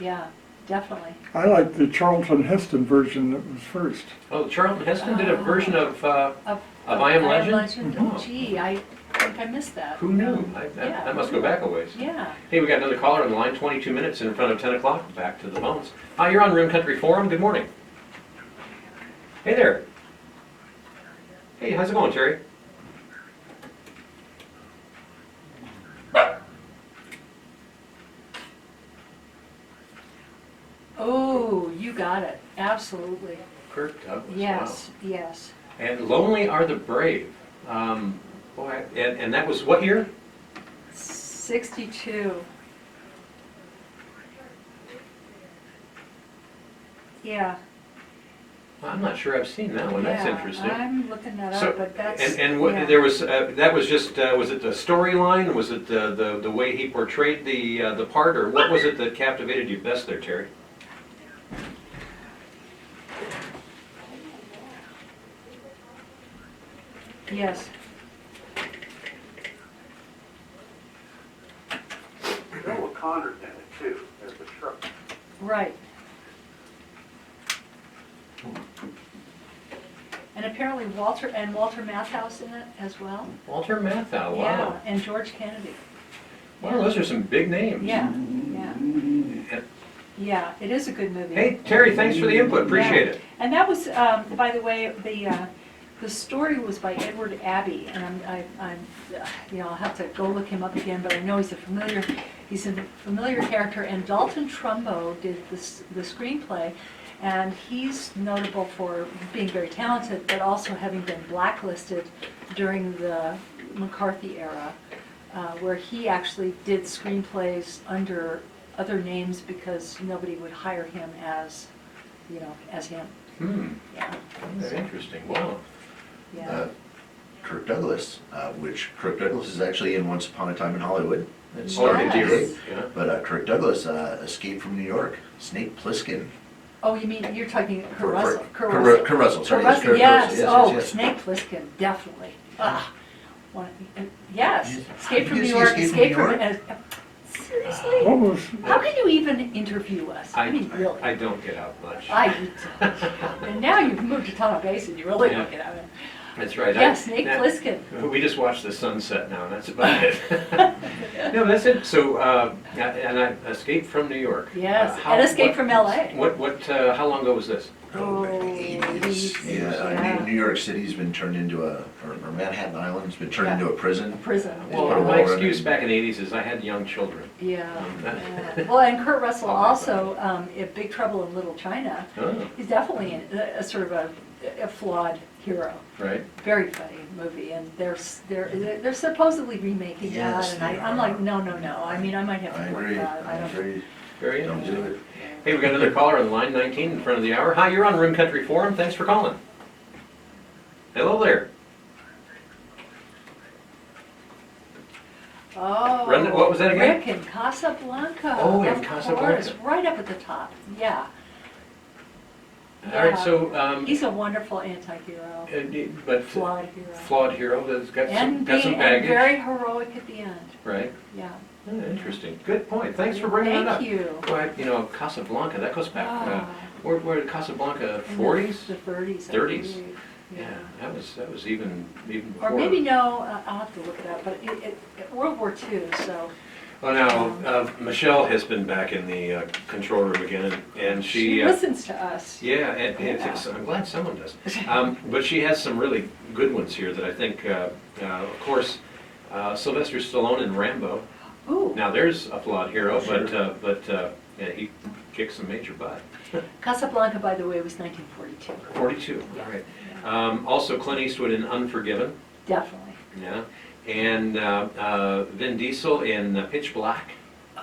Yeah, definitely. I like the Charlton Heston version that was first. Oh, Charlton Heston did a version of I Am Legend? Oh, gee, I think I missed that. Who knew? Yeah. I must go back a ways. Yeah. Hey, we got another caller on the line, 22 minutes in front of 10 o'clock. Back to the phones. Hi, you're on Rim Country Forum. Good morning. Hey there. Hey, how's it going, Terry? Oh, you got it. Absolutely. Kirk Douglas. Yes, yes. Wow. And Lonely Are the Brave. Boy, and that was what year? 62. Yeah. I'm not sure I've seen that one. That's Yeah, interesting. I'm looking that So, up, but that's. and what, yeah. there was that was just was it the storyline? Was it the way he portrayed the part, or what was it that captivated you best there, Terry? Yes, Bill O'Connor's in it too, as the shrub. right. And apparently Walter Matthau's in it as well. Walter Matthau, Yeah, wow. and George Kennedy. Wow, those are some big names. Yeah, yeah. Yeah, it is a good movie. Hey, Terry, thanks for the input, appreciate it. And that was, by the way, the story was by Edward Abbey, and I'll have to go look him up again, but I know he's a familiar character, and Dalton Trumbo did the screenplay, and he's notable for being very talented, but also having been blacklisted during the McCarthy era, where he actually did screenplays under other names because nobody would hire him as him. Yeah. That's interesting, wow. Yeah. Kirk Douglas, which Kirk Douglas is actually in Once Upon a Time in Hollywood. It Oh, started did you? today. Yeah. But Kirk Douglas escaped from New York. Snake Plissken. Oh, you mean, you're talking Kurt Russell? Kurt Russell, sorry. Kurt Russell, Kurt yes. Russell, Oh, yes. Snake Plissken, definitely. Yes, Escape from Did New you see York, Escape from New seriously? What was, How can you even interview us? I mean, really? I don't get out much. And now you've moved to Town Basin, you really don't Yeah. get out of it. That's right. Yeah, Snake Plissken. We just watched the sunset now, and that's about it. No, that's it. So, and I escaped from New York. Yes, How- and Escape what- from LA. How long ago was this? Oh, Back in the 80s. yeah. New York City's been turned into or Manhattan Island's been turned Yeah. into a prison. Prison. Well, put a my wall around excuse it. back in the 80s is I had young children. Yeah. Well, and Kurt Russell Oh, also, in Big Trouble in Little China, Oh, he's definitely a sort of a flawed hero. right. Very funny movie, and they're supposedly remaking Yes, that, and they I'm are. like, no. I mean, I might have I to work agree, that. I don't. agree. Very Don't interesting. do it. Hey, we got another caller on line 19 in front of the hour. Hi, you're on Rim Country Forum. Thanks for calling. Hello there. Oh. What was that again? Rick in Casablanca. Oh, in Of Casablanca. course, right up at the top, yeah. All right, so, He's a wonderful anti-hero, but flawed hero. flawed hero that's got some And baggage. very heroic at the end, Right. yeah. Oh, interesting. Good point. Thanks for bringing that up. Thank you. Well, Casablanca, that goes back, Ah. where did Casablanca, In 40s? The 30s. I 30s. believe. Yeah, that was even before. Or maybe no, I'll have to look it up, but World War II, so. Well, now, Michelle has been back in the control room again, and She listens to us. yeah, I'm glad someone does. But she has some really good ones here that I think, of course, Sylvester Stallone in Rambo. Ooh, Now, there's a flawed hero, Sure. but yeah, he kicked some major butt. Casablanca, by the way, was 1942. 42, all right. Also Clint Eastwood in Unforgiven, Definitely. yeah. And Vin Diesel in Pitch Black.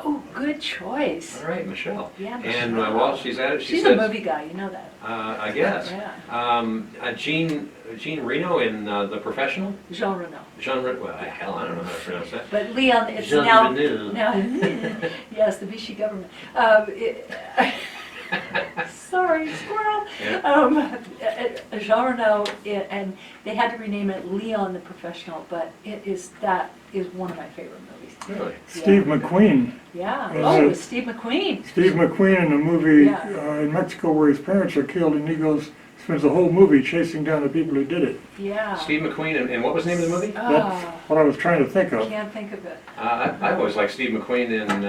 Oh, good choice. All right, Michelle. Yeah, And Michelle. while she's at it, she She's says, a movie guy, you know that. I guess. Yeah. Gene Reno in The Professional. Jean Reno. Jean Reno, well, hell, I don't know how to pronounce that. But Leon, it's Jean now, Reno. yes, the Vichy government. Sorry, squirrel. Yeah. Jean Reno, and they had to rename it Leon the Professional, but that is one of my favorite movies. Really? Steve McQueen. Yeah. Is Oh, it- with Steve McQueen. Steve McQueen in a movie Yeah. in Mexico where his parents are killed, and he spends the whole movie chasing down the people who did it. Yeah. Steve McQueen, and what was the name of the movie? That's Oh, what I was trying to think I of. can't think of it. I always liked Steve McQueen in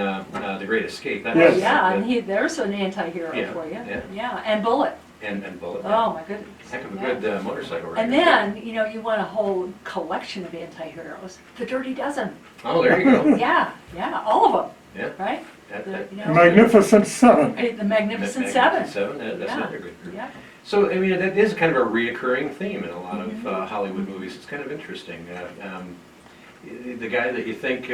The Great Escape. That Yes. was- Yeah, and there's an anti-hero Yeah, for you. yeah. Yeah, and Bullet. And Bullet. Oh, my goodness. Heck of a Yeah. good motorcycle rider. And then, you want a whole collection of anti-heroes. The Dirty Dozen. Oh, there you go. Yeah, all of them, Yeah. right? That- The, that- you know, Magnificent Seven. The Magnificent Magnificent Seven. Seven, that's Yeah. another good group. Yeah. So, I mean, that is kind of a reoccurring theme in a lot of Hollywood movies. It's kind of interesting. The guy that you think,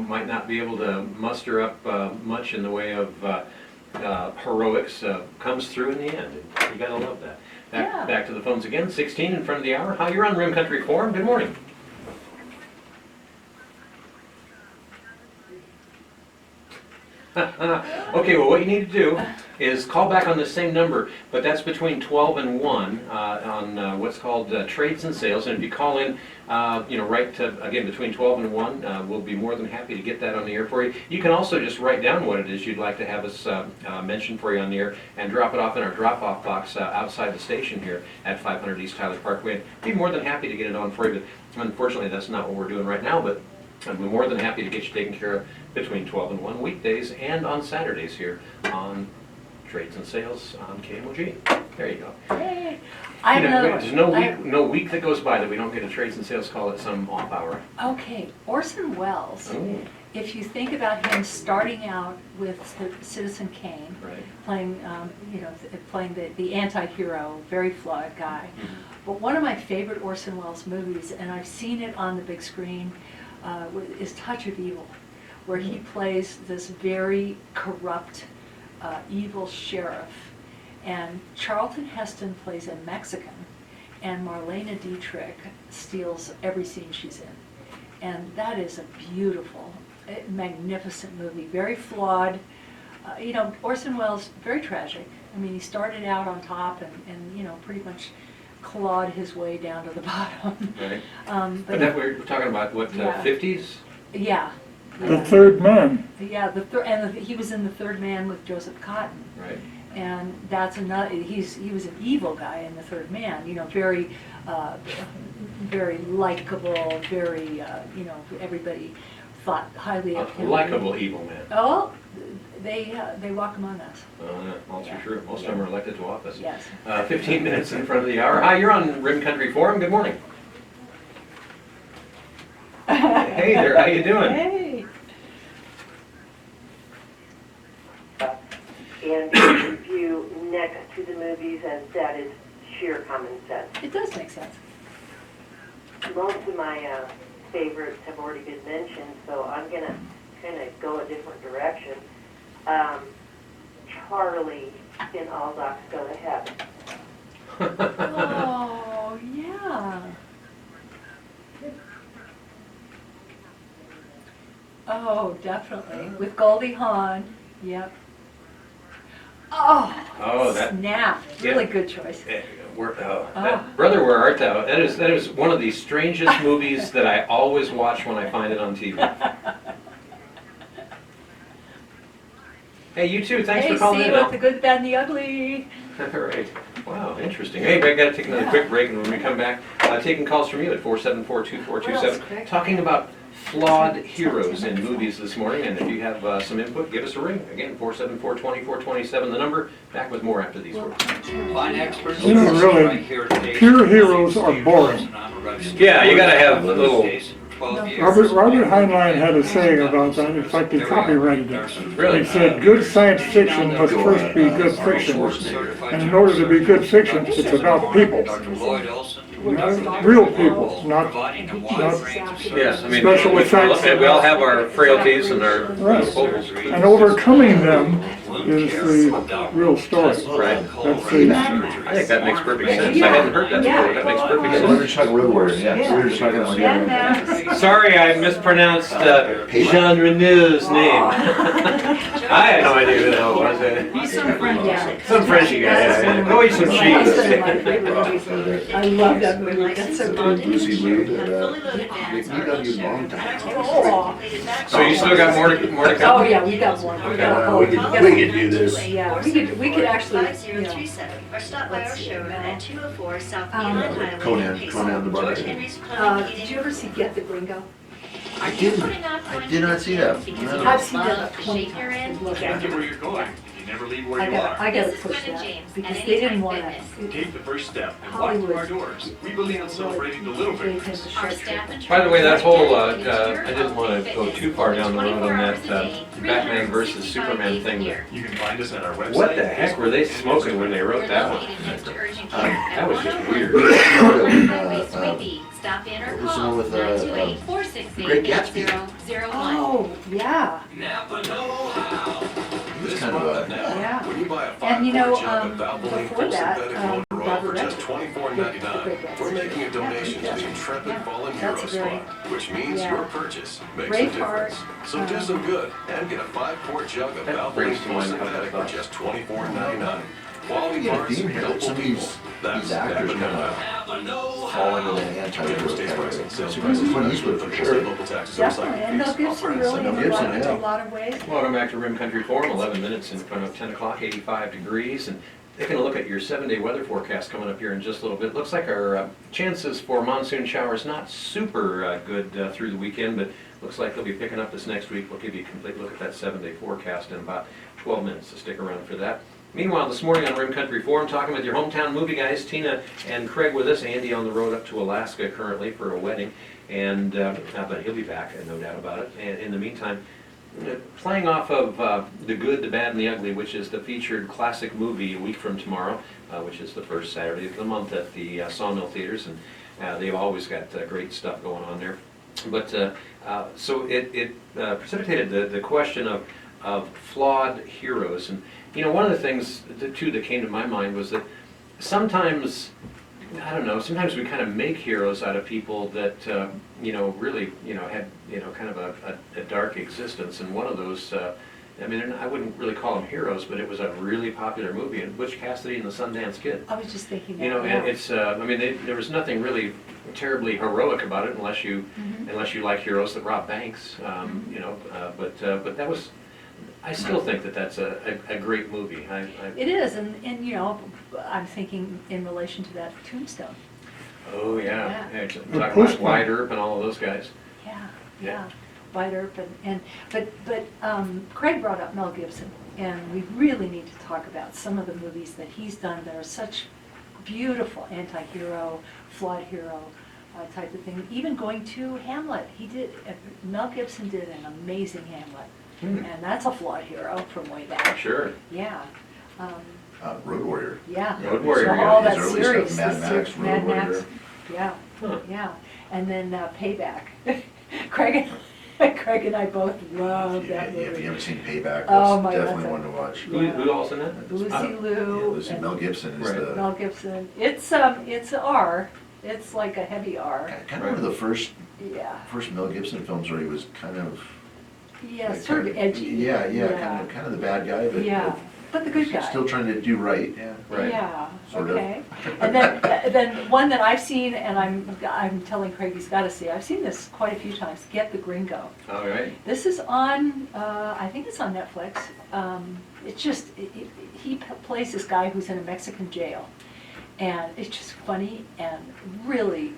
might not be able to muster up much in the way of heroics comes through in the end. And you gotta love that. Yeah. Back to the phones again, 16 in front of the hour. Hi, you're on Rim Country Forum. Good morning. Okay, well, what you need to do is call back on the same number, but that's between 12 and 1 on what's called trades and sales. And if you call in, right to, again, between 12 and 1, we'll be more than happy to get that on the air for you. You can also just write down what it is you'd like to have us mention for you on the air and drop it off in our drop-off box outside the station here at 500 East Tyler Parkway. I'd be more than happy to get it on for you, but unfortunately that's not what we're doing right now, but I'm more than happy to get you taken care of between 12 and 1 weekdays and on Saturdays here on Trades and Sales on KMOG. There you go. Yay. I have another one. There's no week that goes by that we don't get a Trades and Sales call at some off hour. Okay, Orson Welles. Ooh. If you think about him starting out with Citizen Kane, Right. playing, playing the anti-hero, very flawed guy. Mhm. But one of my favorite Orson Welles movies, and I've seen it on the big screen, is Touch of Evil, where he plays this very corrupt, evil sheriff. And Charlton Heston plays a Mexican, and Marlene Dietrich steals every scene she's in. And that is a beautiful, magnificent movie, very flawed. Orson Welles, very tragic. I mean, he started out on top and pretty much clawed his way down to the bottom. Right. But that we're talking about, what, Yeah. 50s? yeah. The Third Man. Yeah, he was in The Third Man with Joseph Cotton. Right. And that's another, he was an evil guy in The Third Man, very, very likable, very, everybody thought highly of A him. likable evil man. Oh, they walk among us. All too Yeah. true. Most of them are elected to office. Yes. 15 minutes in front of the hour. Hi, you're on Rim Country Forum. Good morning. Hey there, how you doing? Hey. And the review next to the movies, and that is sheer common sense. It does make sense. Most of my favorites have already been mentioned, so I'm going to kind of go a different direction. Charlie in All Docs Go to Heaven. Oh, yeah. Oh, definitely. With Goldie Hawn. Yep. Oh, that- snap. yeah. Really good choice. Brother, Where Art Thou? That is one of the strangest movies that I always watch when I find it on TV. Hey, you too. Thanks for calling see in. you Al. with the good, the bad, and the ugly. All right. Wow, interesting. Hey, I got to take another quick break, and when we come back, taking calls from you at 474-2427, talking about flawed heroes in movies this morning. And if you have some input, give us a ring. Again, 474-2427, the number. Back with more after these words. Fine experts. Really, right here at the pure heroes are boring. Yeah, you got to have a little... Robert Heinlein had a saying about that. In fact, he copyrighted it. Really? He said, good science fiction must first be good fiction. And in order to be good fiction, it's about people. Real people, not Yes, I mean, special effects. we all have our frailties and our Right. foibles. And overcoming them is the real story. Right. That's the, I think that makes perfect sense. I hadn't heard that before. That makes perfect So we were sense. just talking Road Warrior, yeah. So we were just talking about Yeah, Sorry, I mispronounced Jean Reneau's name. I had no idea who the hell it was. He's some friend, yeah. Some Frenchy guy. Yeah. Go eat some My cheese. husband and my favorite movie. I love that movie. That's so good. Lucy Liu did Fully loaded vans we got you long time. Oh. So you still got more to Oh, come? yeah, we got one. We got a whole. We could do this. Yeah, we could actually, 5037, or stop by our showroom at 204 South Um, Beeline Highway. Conan the Barbarian. George Henry's Plumbing, did Heating, you ever see Get the Gringo? I did not see that. No. I've seen that like 20 times. Look Can't at get it. where you're going. You never leave where you are. I gotta This is push Gwen and that, James, because and they didn't Anytime want Fitness. Take the first step and walk through our doors. We believe in celebrating the little victories. Our staff and By the way, that trainers whole, are dedicated I didn't want to go too far down the road on that Batman versus Superman thing. You can find us at our website. What the heck were they smoking when they wrote that one? That was just weird. Stop in or What was the call one with, 928-468-001. Great Gatsby? Oh, yeah, It was kind of a... yeah. When you buy a And before before that, Robert Redford. $24.99. We're making a donation to the Intrepid Yeah, Fallen that's Heroes very- Squad, which means yeah. your purchase makes Braveheart, a difference. So do some good and get a 5-quart jug of That Valvoline brings to Full mind a couple Synthetic of for just $24.99. Quality You get a parts, theme here that helpful some of people. these That's actors Epic kind Empire. of fall into the anti-hero States category. pricing, sales So prices, Clint Eastwood for sure. local taxes and Definitely, and Mel fees. Gibson Offer really Mel in Gibson, a yeah. lot of ways. Welcome back to Rim Country Forum, 11 minutes in front of 10 o'clock, 85 degrees. And taking a look at your 7-day weather forecast coming up here in just a little bit. Looks like our chances for monsoon showers not super good through the weekend, but looks like they'll be picking up this next week. We'll give you a complete look at that 7-day forecast in about 12 minutes, so stick around for that. Meanwhile, this morning on Rim Country Forum, talking with your hometown movie guys, Tina and Craig with us. Andy on the road up to Alaska currently for a wedding, and but he'll be back, no doubt about it. And in the meantime, playing off of The Good, the Bad, and the Ugly, which is the featured classic movie a week from tomorrow, which is the first Saturday of the month at the Sawmill Theaters, and they've always got great stuff going on there. But so it precipitated the question of flawed heroes. And you know, one of the things that came to my mind was that sometimes, I don't know, sometimes we kind of make heroes out of people that you know, really, you know, had, you know, kind of a dark existence. And one of those, I mean, I wouldn't really call them heroes, but it was a really popular movie, and Butch Cassidy and the Sundance Kid. I was just thinking that. You know, yeah. and it's, I mean, there was nothing really terribly heroic about it, unless you like heroes that rob banks, you know, but that was, I still think that that's a great movie. It is, and you know, I'm thinking in relation to that Tombstone. Oh, yeah. Yeah. Talk about Wyatt Earp and all of those guys. Yeah. Wyatt Earp but Craig brought up Mel Gibson, and we really need to talk about some of the movies that he's done that are such beautiful anti-hero, flawed hero type of thing. Even going to Hamlet, Mel Gibson did an amazing Hamlet. And that's a flawed hero from way back. Sure. Yeah. Road Warrior. Yeah. Road Warrior, So yeah. all that His early series. stuff, Mad the Max, ser- Road Mad Max. Warrior. Yeah. Huh. Yeah. And then Payback. Craig and I both love that movie. If you haven't seen Payback, Oh that's my definitely God. one to watch. Who else in that? Lucy Liu. Lucy, and Mel Gibson is Right. the, Mel Gibson. It's R. It's like a heavy R. kind of one of the first Yeah. Mel Gibson films where he was kind of. Yeah, like, sort of kind edgy. Yeah, kind of the bad guy, but. Yeah, but the good guy. Still trying to do right, yeah. Right. Yeah, Sort of. okay. And then one that I've seen, and I'm telling Craig he's got to see. I've seen this quite a few times. Get the Gringo. All right. This is on. I think it's on Netflix. It's just he plays this guy who's in a Mexican jail, and it's just funny and really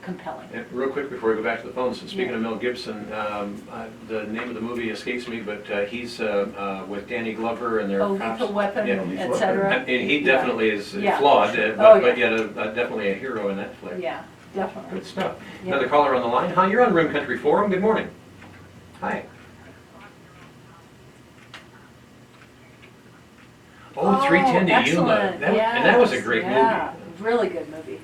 compelling. And real quick before we go back to the phones, speaking Yeah. of Mel Gibson, the name of the movie escapes me, but he's with Danny Glover and their Oh, cops. Lethal Weapon, Yeah. etc. And he definitely is Yeah. flawed, Oh, but yeah. yet definitely a hero in that flick. Yeah, definitely. Good stuff. Yeah. Another caller on the line. Hi, you're on Rim Country Forum. Good morning. Hi. Oh, 310 to Yuma. Excellent. And that was a great yeah. movie. Really good movie.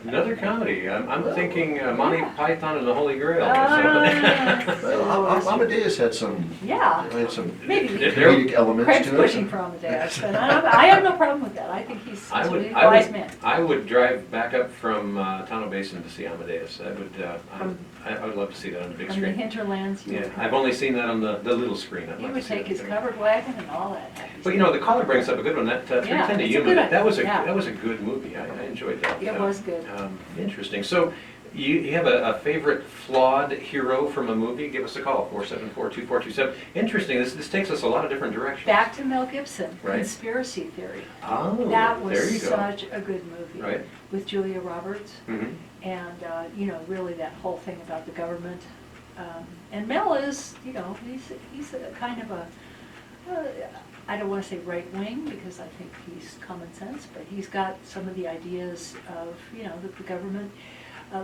Another comedy. I'm thinking Monty Python and the Holy Grail. or Well, Amadeus had some, Yeah. had some Maybe. comedic elements Craig's to it. pushing for Amadeus, but I have no problem with that. I think he's a really wise man. I would drive back up from Tonto Basin to see Amadeus. I would love to see that on the big From the screen. hinterlands, you Yeah, would- I've only seen that on the little screen. I'd he like would to see take that his big. covered wagon and all that. But you know, the caller brings up a good one. That 310 to it's a Yuma. good That was a yeah. that was a good movie. I enjoyed that. It was good. Interesting. So. You have a favorite flawed hero from a movie? Give us a call, 474-2427. Interesting, this takes us a lot of different directions. Back to Mel Gibson, Right. Conspiracy Theory. Oh, That there you was go. such a good movie. Right. With Julia Roberts. Mhm. And, you know, really that whole thing about the government. And Mel is, you know, he's a kind of a, I don't want to say right wing because I think he's common sense, but he's got some of the ideas of, you know, that the government,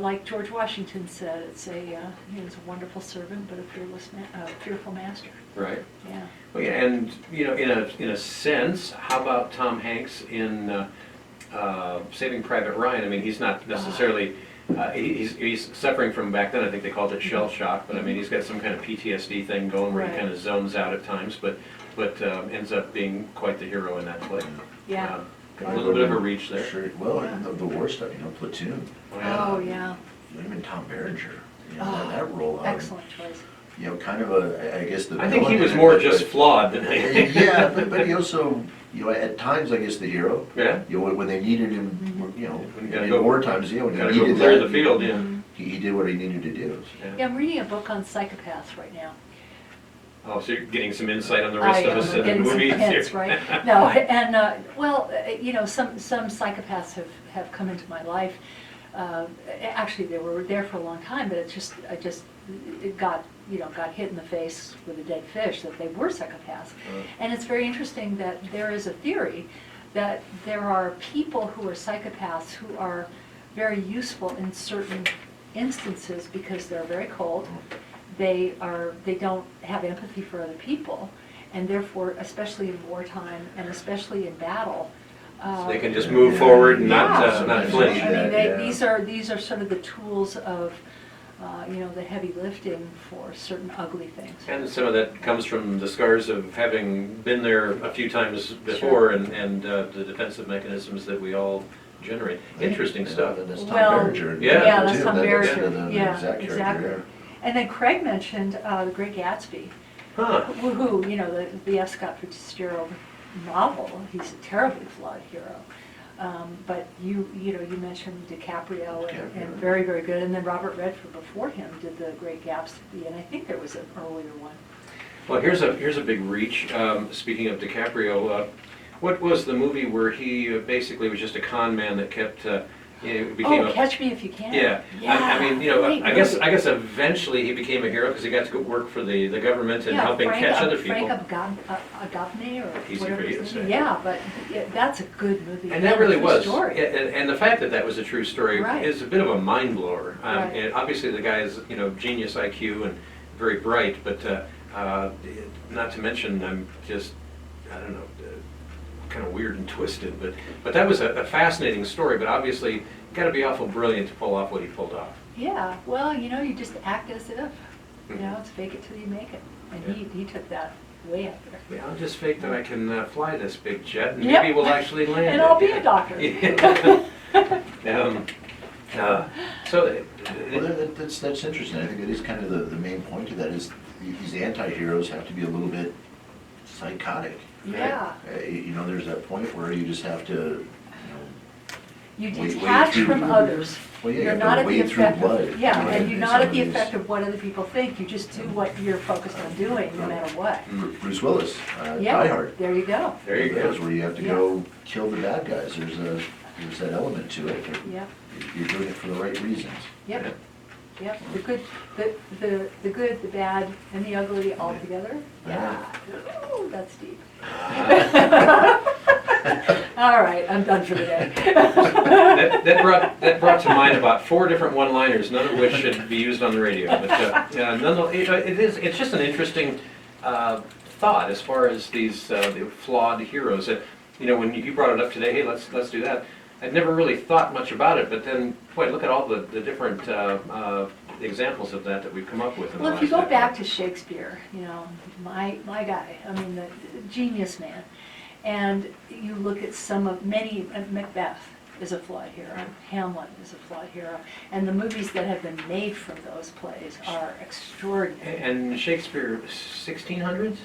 like George Washington said, it's he was a wonderful servant, but a fearful master. Right. Yeah. Well, yeah, and you know, in a sense, how about Tom Hanks in Saving Private Ryan? I mean, he's not necessarily He's suffering from, back then, I think they called it shell shock, but I mean, he's got some kind of PTSD thing going where he Right. kind of zones out at times, but ends up being quite the hero in that play. Yeah. A little bit of a reach there. Sure, well, and the war stuff, Platoon, Oh, yeah. even Tom Berenger, Oh, that role. Excellent choice. Kind of I guess the. I think he villain was in it, more but- just flawed than anything. Yeah, but he also, at times, I guess, the hero. Yeah. When they needed him, When you gotta in go- war times, when he Gotta go needed clear that, the field, yeah. he did what he needed to do. Yeah, I'm reading a book on psychopaths right now. Oh, so you're getting some insight on the rest of us in the getting some movies hints, here. right? No, and, some psychopaths have come into my life. Actually, they were there for a long time, but it got hit in the face with a dead fish that they were psychopaths. And it's very interesting that there is a theory that there are people who are psychopaths who are very useful in certain instances because they're very cold. They don't have empathy for other people, and therefore, especially in wartime and especially in battle, So they can just move forward and not I flinch. mean, these are sort of the tools of, the heavy lifting for certain ugly things. And some of that comes from the scars of having been there a few times before and the defensive mechanisms that we all generate. Interesting stuff. That's Tom Well, Berenger. yeah, that's Tom Berenger. The Yeah, exact character, exactly. And then Craig mentioned The Great Gatsby, Huh. who the F. Scott Fitzgerald novel. He's a terribly flawed hero. But you mentioned DiCaprio and very, very good. And then Robert Redford before him did The Great Gatsby, and I think there was an earlier one. Well, here's a big reach. Speaking of DiCaprio, what was the movie where he basically was just a con man that kept became Catch Me If You Can. Yeah. I mean, great I guess movie. eventually he became a hero because he got to go work for the government and helping Frank, catch other people. Frank Agavne or Easy whatever for you to his say. name. Yeah, but that's a good movie. And that really true was. Story. And the fact that that was a true story Right. is a bit of a mind blower. Right. And obviously the guy is, genius IQ and very bright, but not to mention I'm just, I don't know, kind of weird and twisted. But that was a fascinating story, but obviously got to be awful brilliant to pull off what he pulled off. Yeah, well, you just act as if. It's fake it till you make it. And he took that way up there. Yeah, I'll just fake that I can fly this big jet, and Yep. maybe we'll actually land And it. I'll be a doctor. That's interesting. I think it is kind of the main point of that is these anti-heroes have to be a little bit psychotic. Yeah. There's that point where you just have to, You wade detach through- from others. Well, yeah, you You're have to not at the wade through effect blood, of, yeah, and you're in not some at of the these. effect of what other people think. You just do what you're focused on doing, no matter what. Bruce Willis, Yeah, Die Hard. there you go. There you go. That's where you have to go kill the bad guys. There's that element to it. Yep, You're doing it for the right reasons. yep, yep. The good, the good, the bad, and the ugly all together. Yeah. Ooh, that's deep. All right, I'm done for the day. That brought to mind about 4 different one-liners, none of which should be used on the radio. But it's just an interesting thought as far as these the flawed heroes. When you brought it up today, hey, let's do that. I'd never really thought much about it, but then, boy, look at all the different examples of that we've come up with. In the Well, if you last go back decade. to Shakespeare, my guy, I mean, the genius man, and you look at Macbeth is a flawed hero, Hamlet is a flawed hero, and the movies that have been made from those plays are extraordinary. And Shakespeare, 1600s?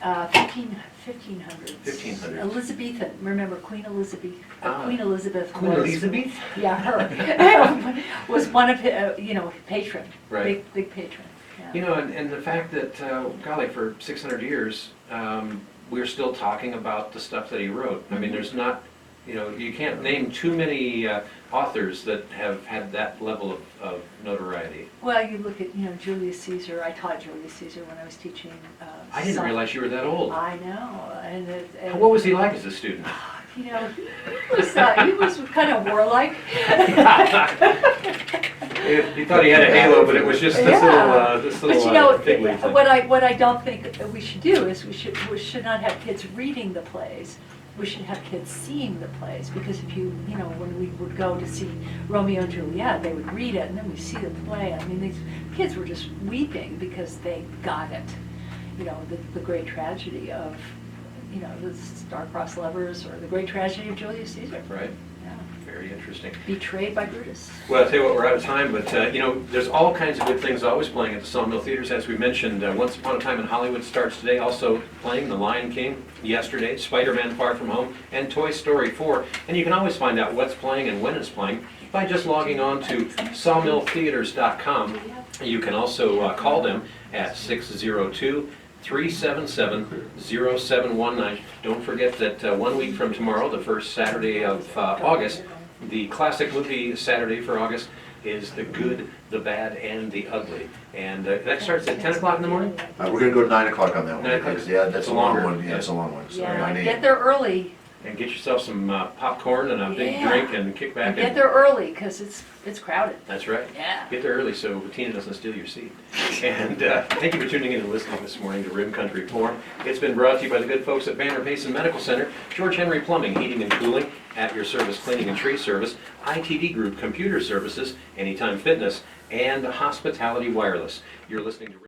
1500s. 1500s. Elizabethan, remember Queen Elizabeth? Queen Elizabeth Queen was, Elizabeth? Yeah, her was one of his, patron, Right. big patron. Yeah. And the fact that, golly, for 600 years, we're still talking about the stuff that he wrote. I mean, there's not, you can't name too many authors that have had that level of notoriety. Well, you look at, Julius Caesar. I taught Julius Caesar when I was teaching. I didn't realize you were that old. I know, and What was he like as a student? he was kind of warlike. He thought he had a halo, but it was just this little fig leaf thing. What I don't think that we should do is we should not have kids reading the plays we should have kids seeing the plays, because if you know, when we would go to see Romeo and Juliet, they would read it, and then we see the play. I mean, these kids were just weeping because they got it. You know, the great tragedy of, you know, the star-crossed lovers, or the great tragedy of Julius Caesar. Right. Yeah. Very interesting. Betrayed by Brutus. Well, I'll tell you what, we're out of time, but, you know, there's all kinds of good things always playing at the Sawmill Theaters. As we mentioned, Once Upon a Time in Hollywood starts today, also playing The Lion King yesterday, Spider-Man Far From Home, and Toy Story 4. And you can always find out what's playing and when it's playing by just logging on to sawmilltheaters.com. You can also call them at 602-377-0719. Don't forget that 1 week from tomorrow, the first Saturday of August, the classic movie Saturday for August is The Good, the Bad, and the Ugly. And that starts at 10 o'clock in the morning? We're gonna go to 9 o'clock on that one. 9 o'clock? Yeah, that's It's a long longer. one, yeah, it's a long one, so Yeah, 9 get a.m. there early. And get yourself some popcorn and a big Yeah. drink and kick back. And get there early, because it's crowded. That's right. Yeah. Get there early so Tina doesn't steal your seat. And thank you for tuning in and listening this morning to Rim Country Forum. It's been brought to you by the good folks at Banner Payson Medical Center, George Henry Plumbing, Heating and Cooling, At Your Service Cleaning and Tree Service, ITD Group Computer Services, Anytime Fitness, and Hospitality Wireless. You're listening to